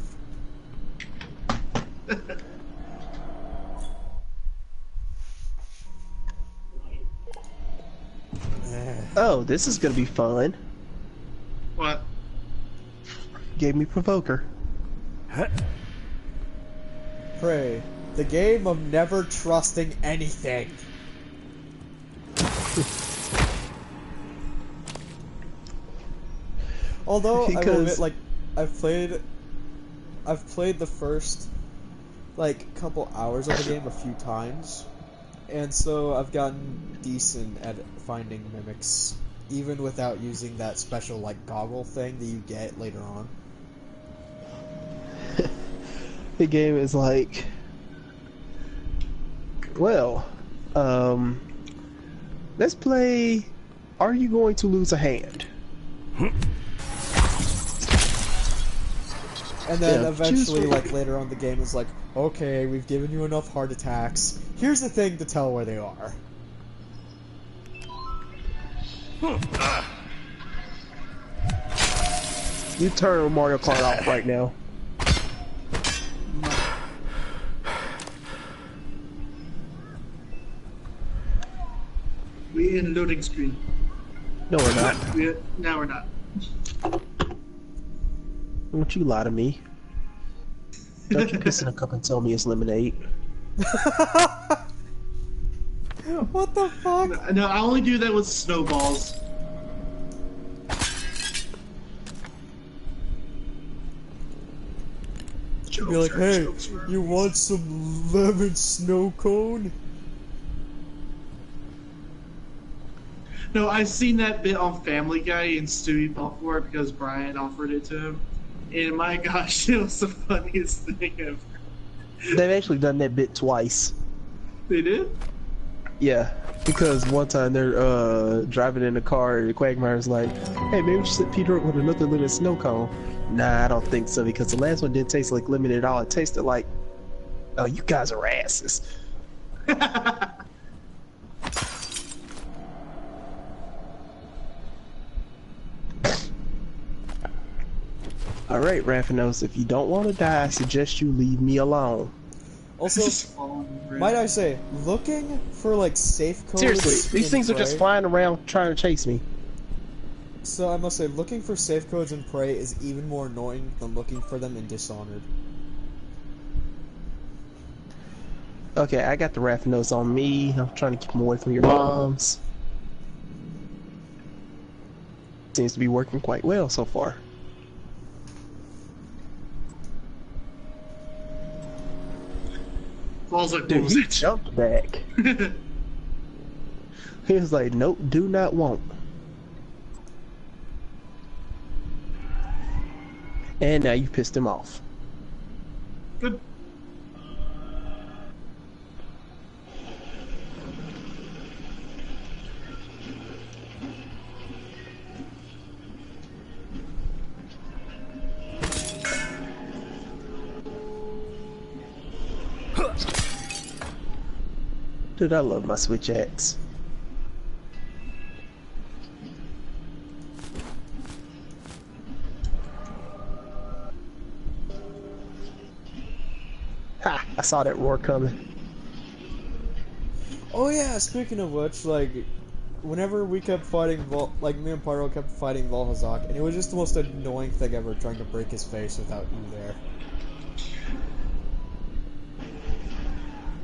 Speaker 13: Oh, this is gonna be fun.
Speaker 2: What?
Speaker 13: Gave me Provoker.
Speaker 1: Prey. The game of never trusting anything. Although I will admit, like, I've played the first like couple hours of the game a few times, and so I've gotten decent at finding mimics, even without using that special like goggle thing that you get later on.
Speaker 13: The game is like, well, let's play. Are you going to lose a hand?
Speaker 1: And then eventually, like later on, the game is like, okay, we've given you enough heart attacks. Here's the thing to tell where they are.
Speaker 13: You turn Mario Kart off right now.
Speaker 2: We in loading screen.
Speaker 13: No, we're not.
Speaker 2: Now we're not.
Speaker 13: Don't you lie to me. Don't you piss in a cup and tell me it's lemonade.
Speaker 1: What the fuck?
Speaker 2: No, I only do that with snowballs.
Speaker 1: Be like, hey, you want some lemon snow cone?
Speaker 2: No, I've seen that bit on Family Guy and Stewie fell for it because Brian offered it to him. And my gosh, it was the funniest thing ever.
Speaker 13: They've actually done that bit twice.
Speaker 2: They did?
Speaker 13: Yeah, because one time they're driving in the car and Quagmire's like, hey, maybe we should set Peter up with another little snow cone. Nah, I don't think so, because the last one didn't taste like lemon at all. It tasted like, oh, you guys are asses. Alright, Raffinos, if you don't want to die, I suggest you leave me alone.
Speaker 1: Also, might I say, looking for like safe codes.
Speaker 13: Seriously, these things are just flying around trying to chase me.
Speaker 1: So I must say, looking for safe codes in Prey is even more annoying than looking for them in Dishonored.
Speaker 13: Okay, I got the Raffinos on me. I'm trying to keep them away from your moms. Seems to be working quite well so far.
Speaker 2: Falls like,
Speaker 13: dude, he jumped back. He was like, nope, do not want. And now you pissed him off.
Speaker 2: Good.
Speaker 13: Dude, I love my Switch Axe. Ha! I saw that roar coming.
Speaker 1: Oh yeah, speaking of which, like, whenever we kept fighting like me and Pyro kept fighting Volhazak, and it was just the most annoying thing ever trying to break his face without you there.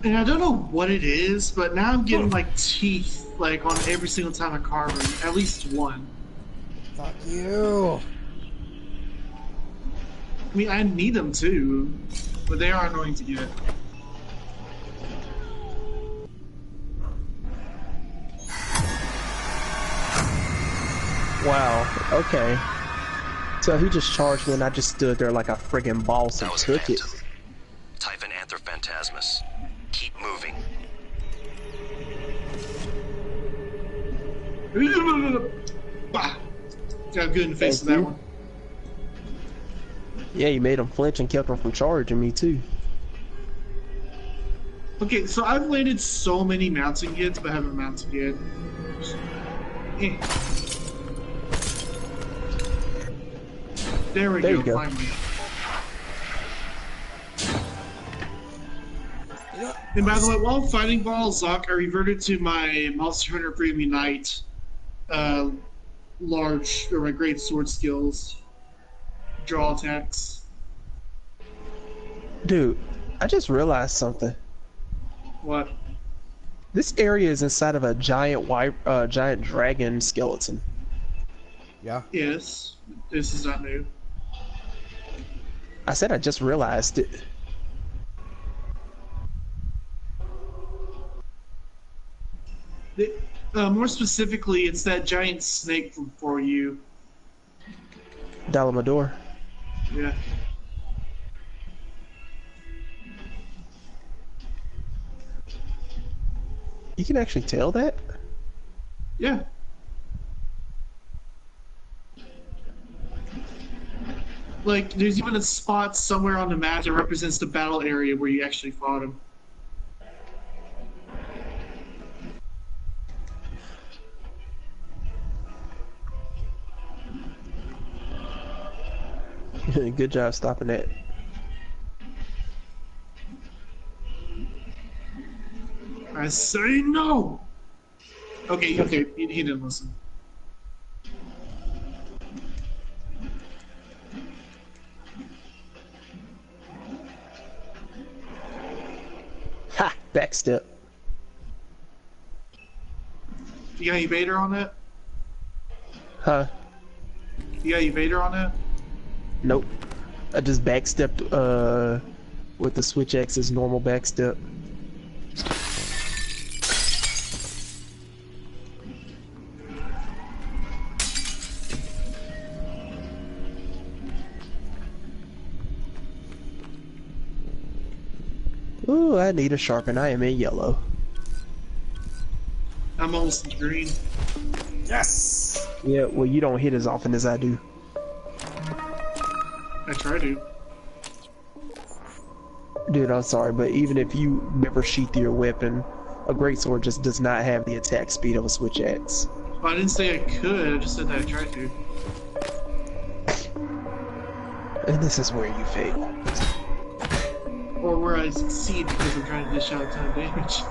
Speaker 2: And I don't know what it is, but now I'm getting like teeth like on every single time I carve him. At least one.
Speaker 1: Fuck you.
Speaker 2: I mean, I need them too, but they are annoying to get.
Speaker 13: Wow, okay. So he just charged me and I just stood there like a friggin' boss and took it.
Speaker 12: Typhon Anthraphantasmus. Keep moving.
Speaker 2: Got good in the face of that one.
Speaker 13: Yeah, you made him flinch and kept him from charging me too.
Speaker 2: Okay, so I've landed so many mounting hits, but haven't mounted yet. There we go. Finally. And by the way, while fighting Balzac, I reverted to my Monster Hunter Premium Knight, large or my great sword skills, draw attacks.
Speaker 13: Dude, I just realized something.
Speaker 2: What?
Speaker 13: This area is inside of a giant giant dragon skeleton.
Speaker 1: Yeah.
Speaker 2: Yes. This is not new.
Speaker 13: I said I just realized it.
Speaker 2: More specifically, it's that giant snake from For You.
Speaker 13: Dalamador.
Speaker 2: Yeah.
Speaker 13: You can actually tell that?
Speaker 2: Yeah. Like, there's even a spot somewhere on the map that represents the battle area where you actually fought him.
Speaker 13: Good job stopping that.
Speaker 2: I say no! Okay, he didn't listen.
Speaker 13: Ha! Backstep.
Speaker 2: You got evader on that?
Speaker 13: Huh?
Speaker 2: You got evader on that?
Speaker 13: Nope. I just backstepped with the Switch X's normal backstep. Ooh, I need a sharpen. I am in yellow.
Speaker 2: I'm almost in green.
Speaker 1: Yes!
Speaker 13: Yeah, well, you don't hit as often as I do.
Speaker 2: I try to.
Speaker 13: Dude, I'm sorry, but even if you never sheath your weapon, a greatsword just does not have the attack speed of a Switch Axe.
Speaker 2: Well, I didn't say I could, I just said that I tried to.
Speaker 13: And this is where you fail.
Speaker 2: Or where I succeed because I'm trying to dish out a ton of damage.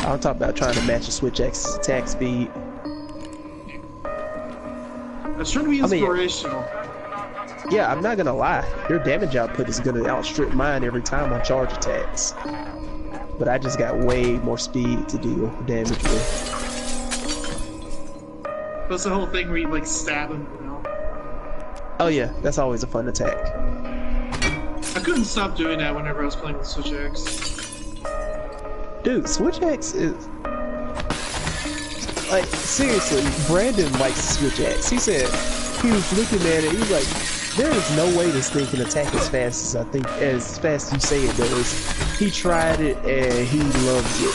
Speaker 13: I'm talking about trying to match a Switch Axe's attack speed.
Speaker 2: I was trying to be inspirational.
Speaker 13: Yeah, I'm not gonna lie. Your damage output is gonna outstrip mine every time on charge attacks. But I just got way more speed to deal damage with.
Speaker 2: That's the whole thing where you like stab him, you know?
Speaker 13: Oh yeah, that's always a fun attack.
Speaker 2: I couldn't stop doing that whenever I was playing with Switch X.
Speaker 13: Dude, Switch X is... Like, seriously, Brandon likes Switch X. He said, he was looking at it, he was like, there is no way this thing can attack as fast as you say it does. He tried it and he loves it.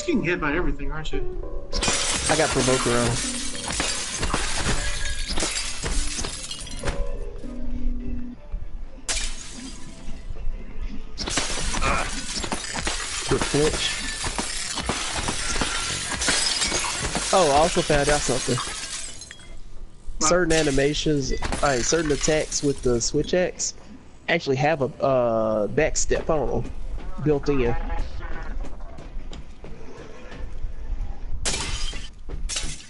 Speaker 2: Getting hit by everything, aren't you?
Speaker 13: I got Provoker on. Good flinch. Oh, I also found out something. Certain animations, certain attacks with the Switch X actually have a backstep on them built in.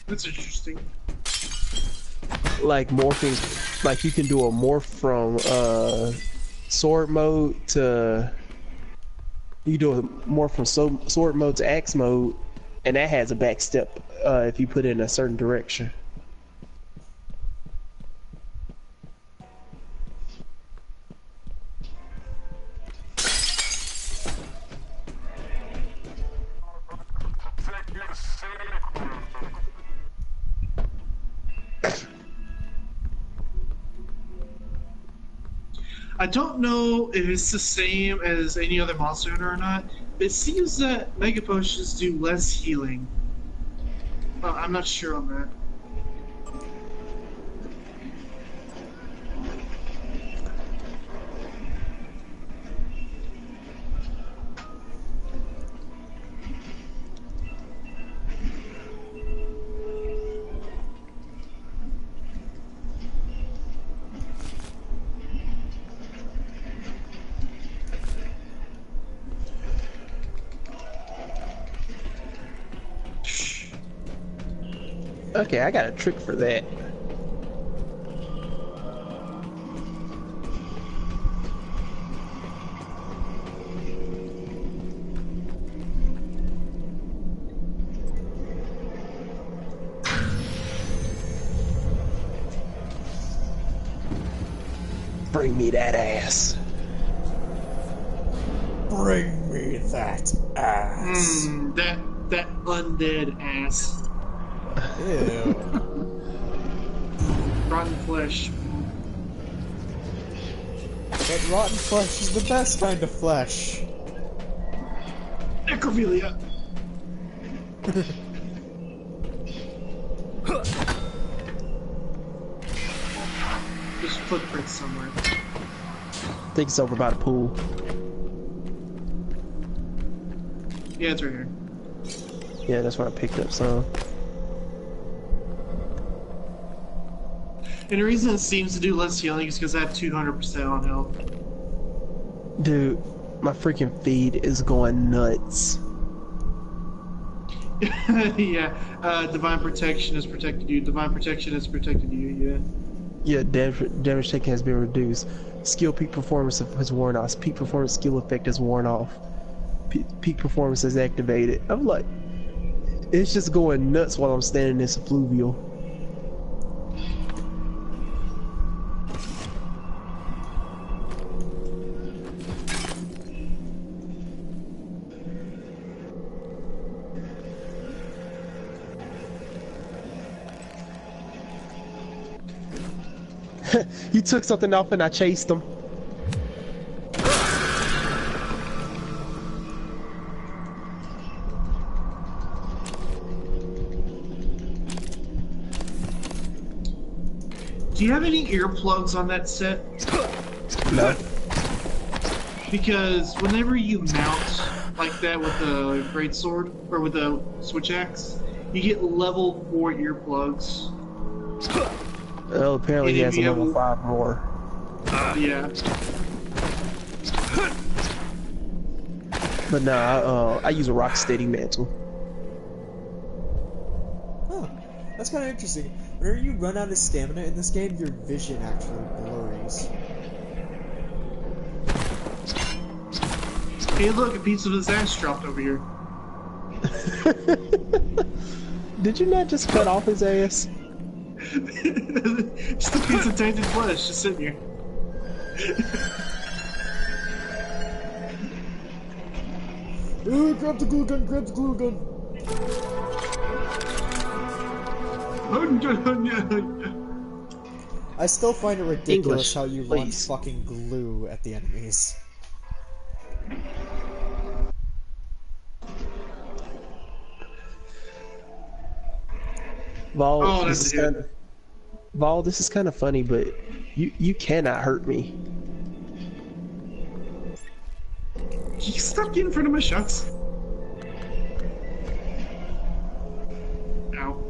Speaker 2: That's interesting.
Speaker 13: Like morphing, like you can do a morph from sword mode to, you do a morph from sword mode to axe mode, And that has a back step if you put it in a certain direction.
Speaker 2: I don't know if it's the same as any other Monster Hunter or not, but it seems that Mega Potions do less healing. I'm not sure on that.
Speaker 13: Okay, I got a trick for that. Bring me that ass.
Speaker 1: Bring me that ass.
Speaker 2: That undead ass.
Speaker 1: Ew.
Speaker 2: Rotten flesh.
Speaker 1: But rotten flesh is the best kind of flesh.
Speaker 2: Necrophilia. There's footprints somewhere.
Speaker 13: I think it's over by the pool.
Speaker 2: Yeah, it's right here.
Speaker 13: Yeah, that's where I picked up some.
Speaker 2: And the reason it seems to do less healing is because I have 200% on health.
Speaker 13: Dude, my freaking feed is going nuts.
Speaker 2: Yeah, Divine Protection has protected you. Divine Protection has protected you, yeah.
Speaker 13: Yeah, damage taken has been reduced. Skill peak performance has worn off. Peak performance skill effect has worn off. Peak performance is activated. I'm like, it's just going nuts while I'm standing in this effluvial. You took something off and I chased him.
Speaker 2: Do you have any earplugs on that set?
Speaker 13: No.
Speaker 2: Because whenever you mount like that with the greatsword or with the switch axe, you get level 4 earplugs.
Speaker 13: Well, apparently he has a level 5 more.
Speaker 2: Yeah.
Speaker 13: But nah, I use a Rocksteady mantle.
Speaker 1: Huh. That's kind of interesting. Whenever you run out of stamina in this game, your vision actually blurs.
Speaker 2: Hey, look, a piece of his ass dropped over here.
Speaker 13: Did you not just cut off his ass?
Speaker 2: Just a piece of tainted flesh just sitting here.
Speaker 1: Ooh, grab the glue gun, grab the glue gun. I still find it ridiculous how you launch fucking glue at the enemies.
Speaker 13: Vol,
Speaker 2: Oh,
Speaker 13: this
Speaker 2: that's
Speaker 13: is kind of Vol, this is kind of funny, but you cannot hurt me.
Speaker 2: You stop getting in front of my shots. Ow.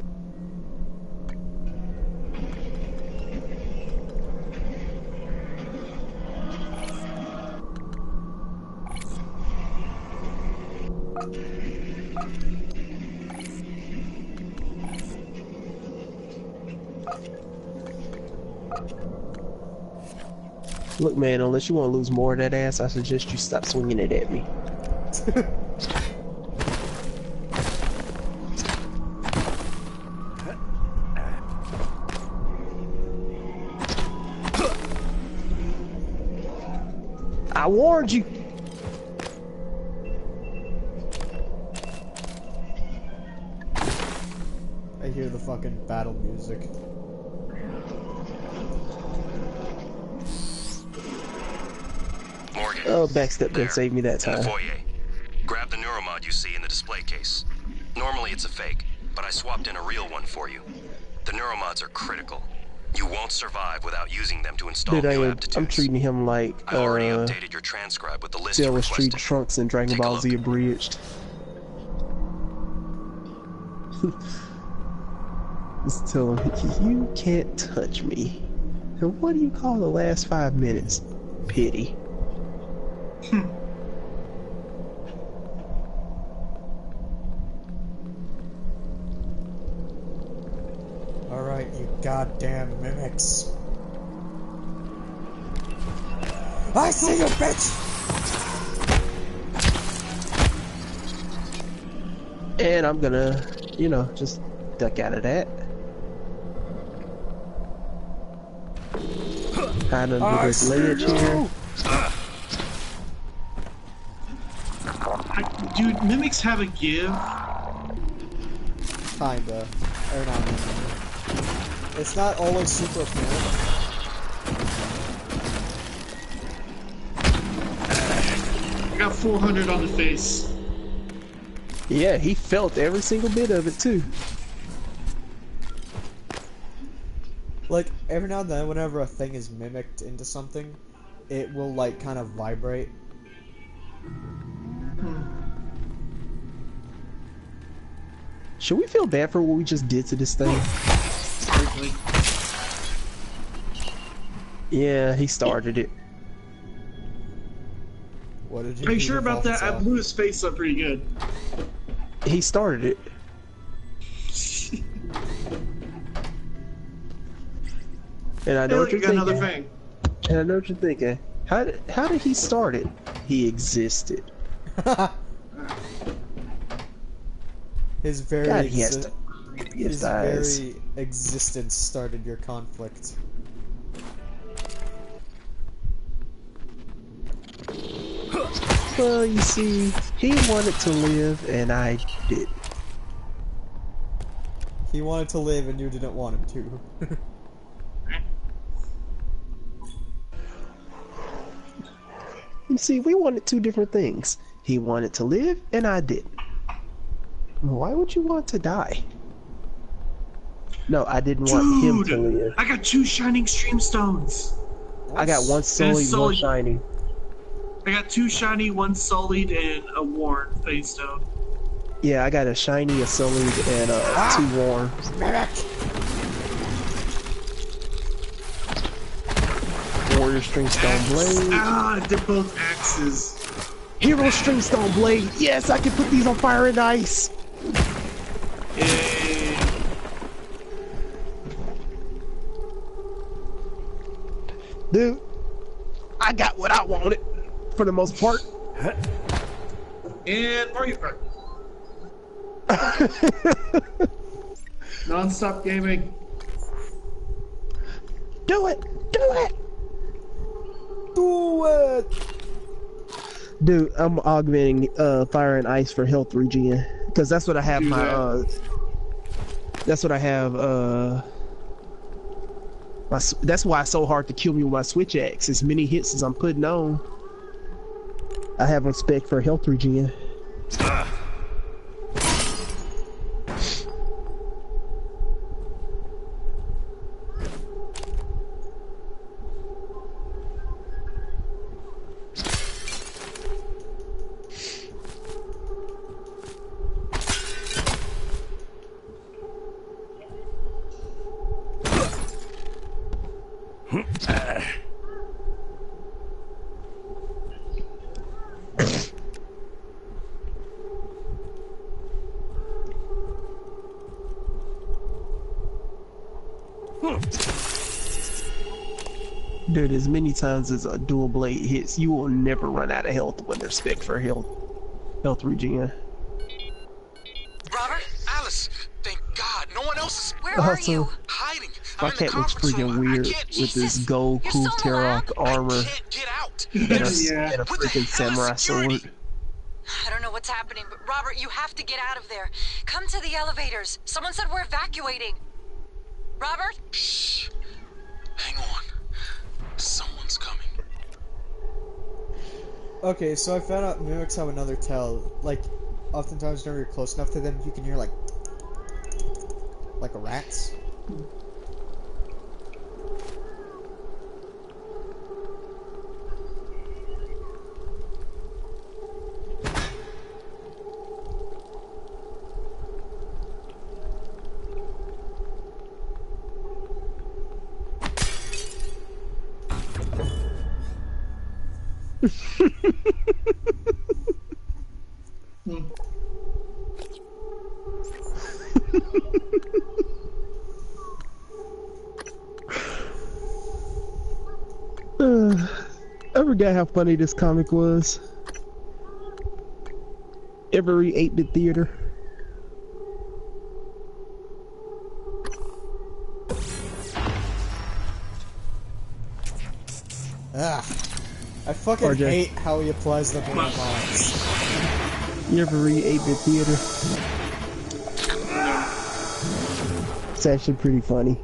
Speaker 13: Look, man, unless you want to lose more of that ass, I suggest you stop swinging it at me. I warned you.
Speaker 1: I hear the fucking battle music.
Speaker 12: Morgan.
Speaker 13: Oh, backstep didn't save me that
Speaker 12: In the
Speaker 13: time.
Speaker 12: foyer. Grab the neuromod you see in the display case. Normally it's a fake, but I swapped in a real one for you. The neuromods are critical. You won't survive without using them to install
Speaker 13: Dude,
Speaker 12: new
Speaker 13: I'm
Speaker 12: aptitudes.
Speaker 13: treating him like
Speaker 12: I already updated your transcribe with the list you
Speaker 13: Stella Street
Speaker 12: requested.
Speaker 13: Trunks and Dragon
Speaker 12: Take a
Speaker 13: Ball Z
Speaker 12: look.
Speaker 13: abridged. Just tell him, you can't touch me. And what do you call the last 5 minutes? Pity.
Speaker 1: Alright, you goddamn mimics. I see you, bitch!
Speaker 13: And I'm gonna, you know, just duck out of that. Hide under this ledge here.
Speaker 2: Dude, mimics have a give.
Speaker 1: Kinda. Every now and then. It's not always super apparent.
Speaker 2: I got 400 on the face.
Speaker 13: Yeah, he felt every single bit of it too.
Speaker 1: Like, every now and then, whenever a thing is mimicked into something, it will, like, kind of vibrate.
Speaker 13: Should we feel bad for what we just did to this thing? Yeah, he started it.
Speaker 1: What did you
Speaker 2: Are you
Speaker 1: do
Speaker 2: sure
Speaker 1: to
Speaker 2: about that? I
Speaker 1: Valentine?
Speaker 2: blew his face up pretty good.
Speaker 13: He started it. And I know
Speaker 2: Hey,
Speaker 13: what
Speaker 2: look,
Speaker 13: you're
Speaker 2: you got
Speaker 13: thinking.
Speaker 2: another thing.
Speaker 13: And I know what you're thinking. How did he start it? He existed.
Speaker 1: His very
Speaker 13: God, he has the creepiest
Speaker 1: his
Speaker 13: eyes.
Speaker 1: very existence started your conflict.
Speaker 13: Well, you see, he wanted to live, and I didn't.
Speaker 1: He wanted to live and you didn't want him to.
Speaker 13: You see, we wanted two different things. He wanted to live, and I didn't. Why would you want to die? No, I didn't want him to live.
Speaker 2: I got 2 shining stream stones.
Speaker 13: I got one sullied, one shiny.
Speaker 2: I got 2 shiny, 1 sullied, and a worn phase stone.
Speaker 13: Yeah, I got a shiny, a sullied, and 2 warm. Warrior Stringstone Blade.
Speaker 2: Ah, they're both axes.
Speaker 13: Hero Stringstone Blade. Yes, I can put these on fire and ice.
Speaker 2: Yay.
Speaker 13: Dude, I got what I wanted for the most part.
Speaker 2: And Mario Kart. Non-stop gaming.
Speaker 13: Do it! Do it!
Speaker 1: Do it!
Speaker 13: Dude, I'm augmenting fire and ice for health regen. Because that's what I have that's what I have that's why it's so hard to kill me with my switch axe. As many hits as I'm putting on, I have on spec for health regen. Dude, as many times as a dual blade hits, you will never run out of health when they're spec for health regen.
Speaker 11: Robert? Alice! Thank God, no one else is...
Speaker 6: Where are you?
Speaker 11: Hiding.
Speaker 13: My cat looks freaking weird with this gold Kuf Terok armor.
Speaker 11: I can't get out.
Speaker 13: And a
Speaker 2: Yeah.
Speaker 13: freaking samurai sword.
Speaker 14: I don't know what's happening, but Robert, you have to get out of there. Come to the elevators. Someone said we're evacuating. Robert?
Speaker 11: Shh. Hang on. Someone's coming.
Speaker 1: Okay, so I found out mimics have another tell. Like, oftentimes whenever you're close enough to them, you can hear like a rat's.
Speaker 13: I forgot how funny this comic was. Every 8-bit theater.
Speaker 1: Ah, I fucking
Speaker 13: RJ.
Speaker 1: hate how he applies them in mods.
Speaker 13: Every 8-bit theater. It's actually pretty funny.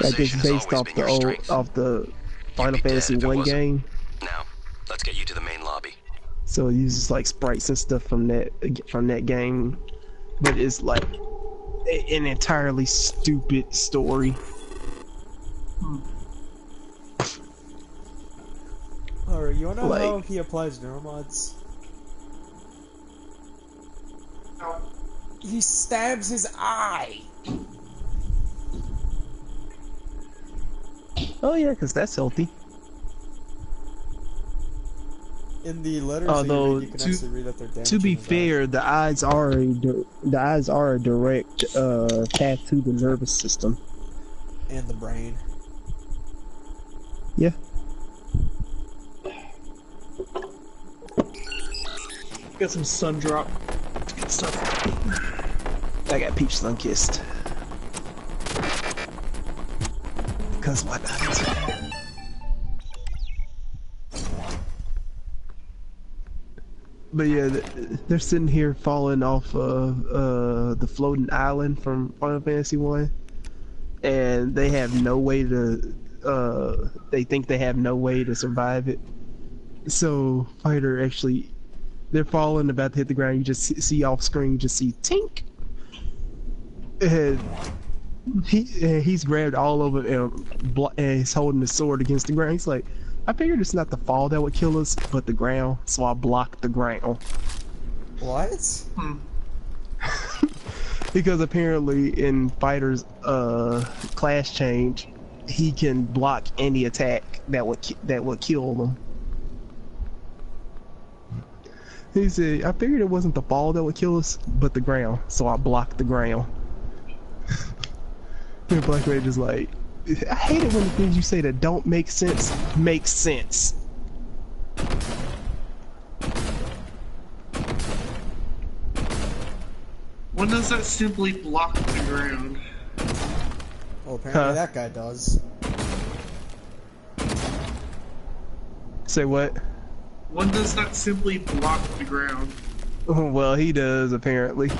Speaker 13: Like it's based off the Final Fantasy 1 game.
Speaker 12: Now, let's get you to the main lobby.
Speaker 13: So it uses like sprites and stuff from that game, but it's like an entirely stupid story.
Speaker 1: Alright, you wanna know
Speaker 13: Like-
Speaker 1: how he applies neuromods? He stabs his eye!
Speaker 13: Oh yeah, because that's healthy.
Speaker 1: In the letters
Speaker 13: Although,
Speaker 1: you can actually read that they're damaging.
Speaker 13: to be
Speaker 1: the
Speaker 13: fair, the eyes are a direct path to the nervous system.
Speaker 1: and the brain.
Speaker 13: Yeah.
Speaker 2: Got some sun drop. Good stuff.
Speaker 13: I got Peach Sunkissed. Because why not? But yeah, they're sitting here falling off of the floating island from Final Fantasy 1. And they have no way to, they think they have no way to survive it. So, Fighter actually, they're falling, about to hit the ground, you just see off screen, you just see tink! And he's grabbed all over and he's holding the sword against the ground. He's like, I figured it's not the fall that would kill us, but the ground, so I blocked the ground.
Speaker 1: What?
Speaker 13: Because apparently in Fighter's class change, he can block any attack that would kill them. He said, I figured it wasn't the fall that would kill us, but the ground, so I blocked the ground. And Black Rage's is like, I hate it when the things you say that don't make sense make sense.
Speaker 2: When does that simply block the ground?
Speaker 1: Well, apparently that guy does.
Speaker 13: Say what?
Speaker 2: When does that simply block the ground?
Speaker 13: Well, he does, apparently.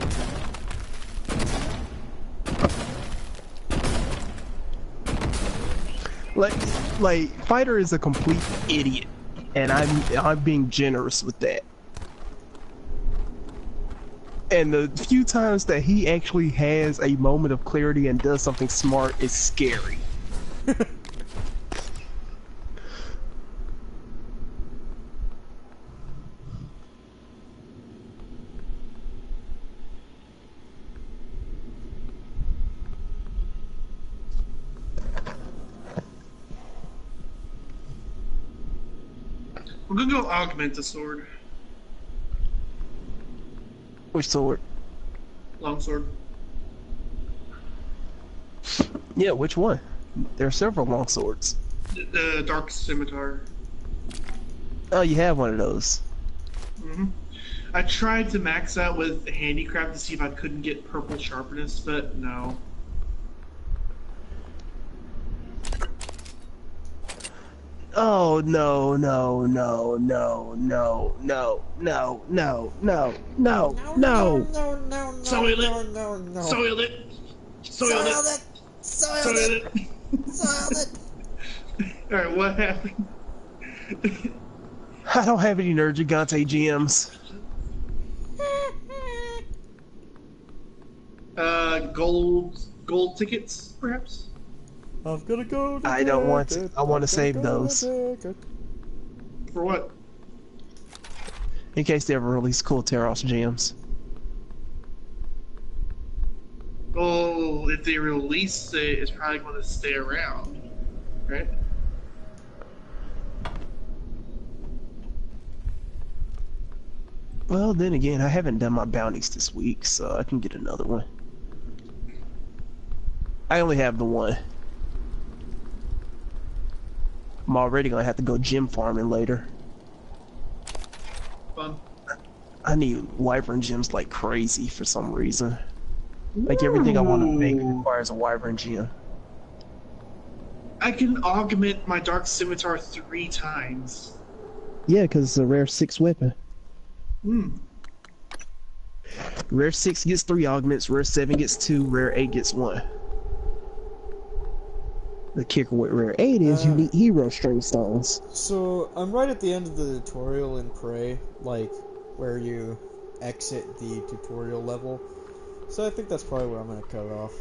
Speaker 13: Like, Fighter is a complete idiot, and I'm being generous with that. And the few times that he actually has a moment of clarity and does something smart is scary.
Speaker 2: I'm gonna go augment the sword.
Speaker 13: Which sword?
Speaker 2: Longsword.
Speaker 13: Yeah, which one? There are several long swords.
Speaker 2: The Dark Scimitar.
Speaker 13: Oh, you have one of those.
Speaker 2: Mm-hmm. I tried to max out with handicraft to see if I couldn't get purple sharpness, but no.
Speaker 13: Oh no no no no no no no no no no no.
Speaker 2: Soiled it. Soiled it. Soiled it. Soiled it. Soiled it. All right, what happened?
Speaker 13: I don't have any Nergigante gems.
Speaker 2: Gold tickets, perhaps.
Speaker 1: I'm gonna go.
Speaker 13: I don't want to. I want to save those.
Speaker 2: For what?
Speaker 13: In case they ever release cool Teros gems.
Speaker 2: Oh, if they release it, it's probably going to stay around, right?
Speaker 13: Well, then again, I haven't done my bounties this week, so I can get another one. I only have the one. I'm already gonna have to go gem farming later.
Speaker 2: Fun.
Speaker 13: I need wyvern gems like crazy for some reason. Like everything I want to make requires a wyvern gem.
Speaker 2: I can augment my Dark Scimitar 3 times.
Speaker 13: Yeah, because it's a rare 6 weapon. Rare 6 gets 3 augments, rare 7 gets 2, rare 8 gets 1. The kicker with rare 8 is you need hero string stones.
Speaker 1: So, I'm right at the end of the tutorial in Prey, like, where you exit the tutorial level. So I think that's probably where I'm going to cut off.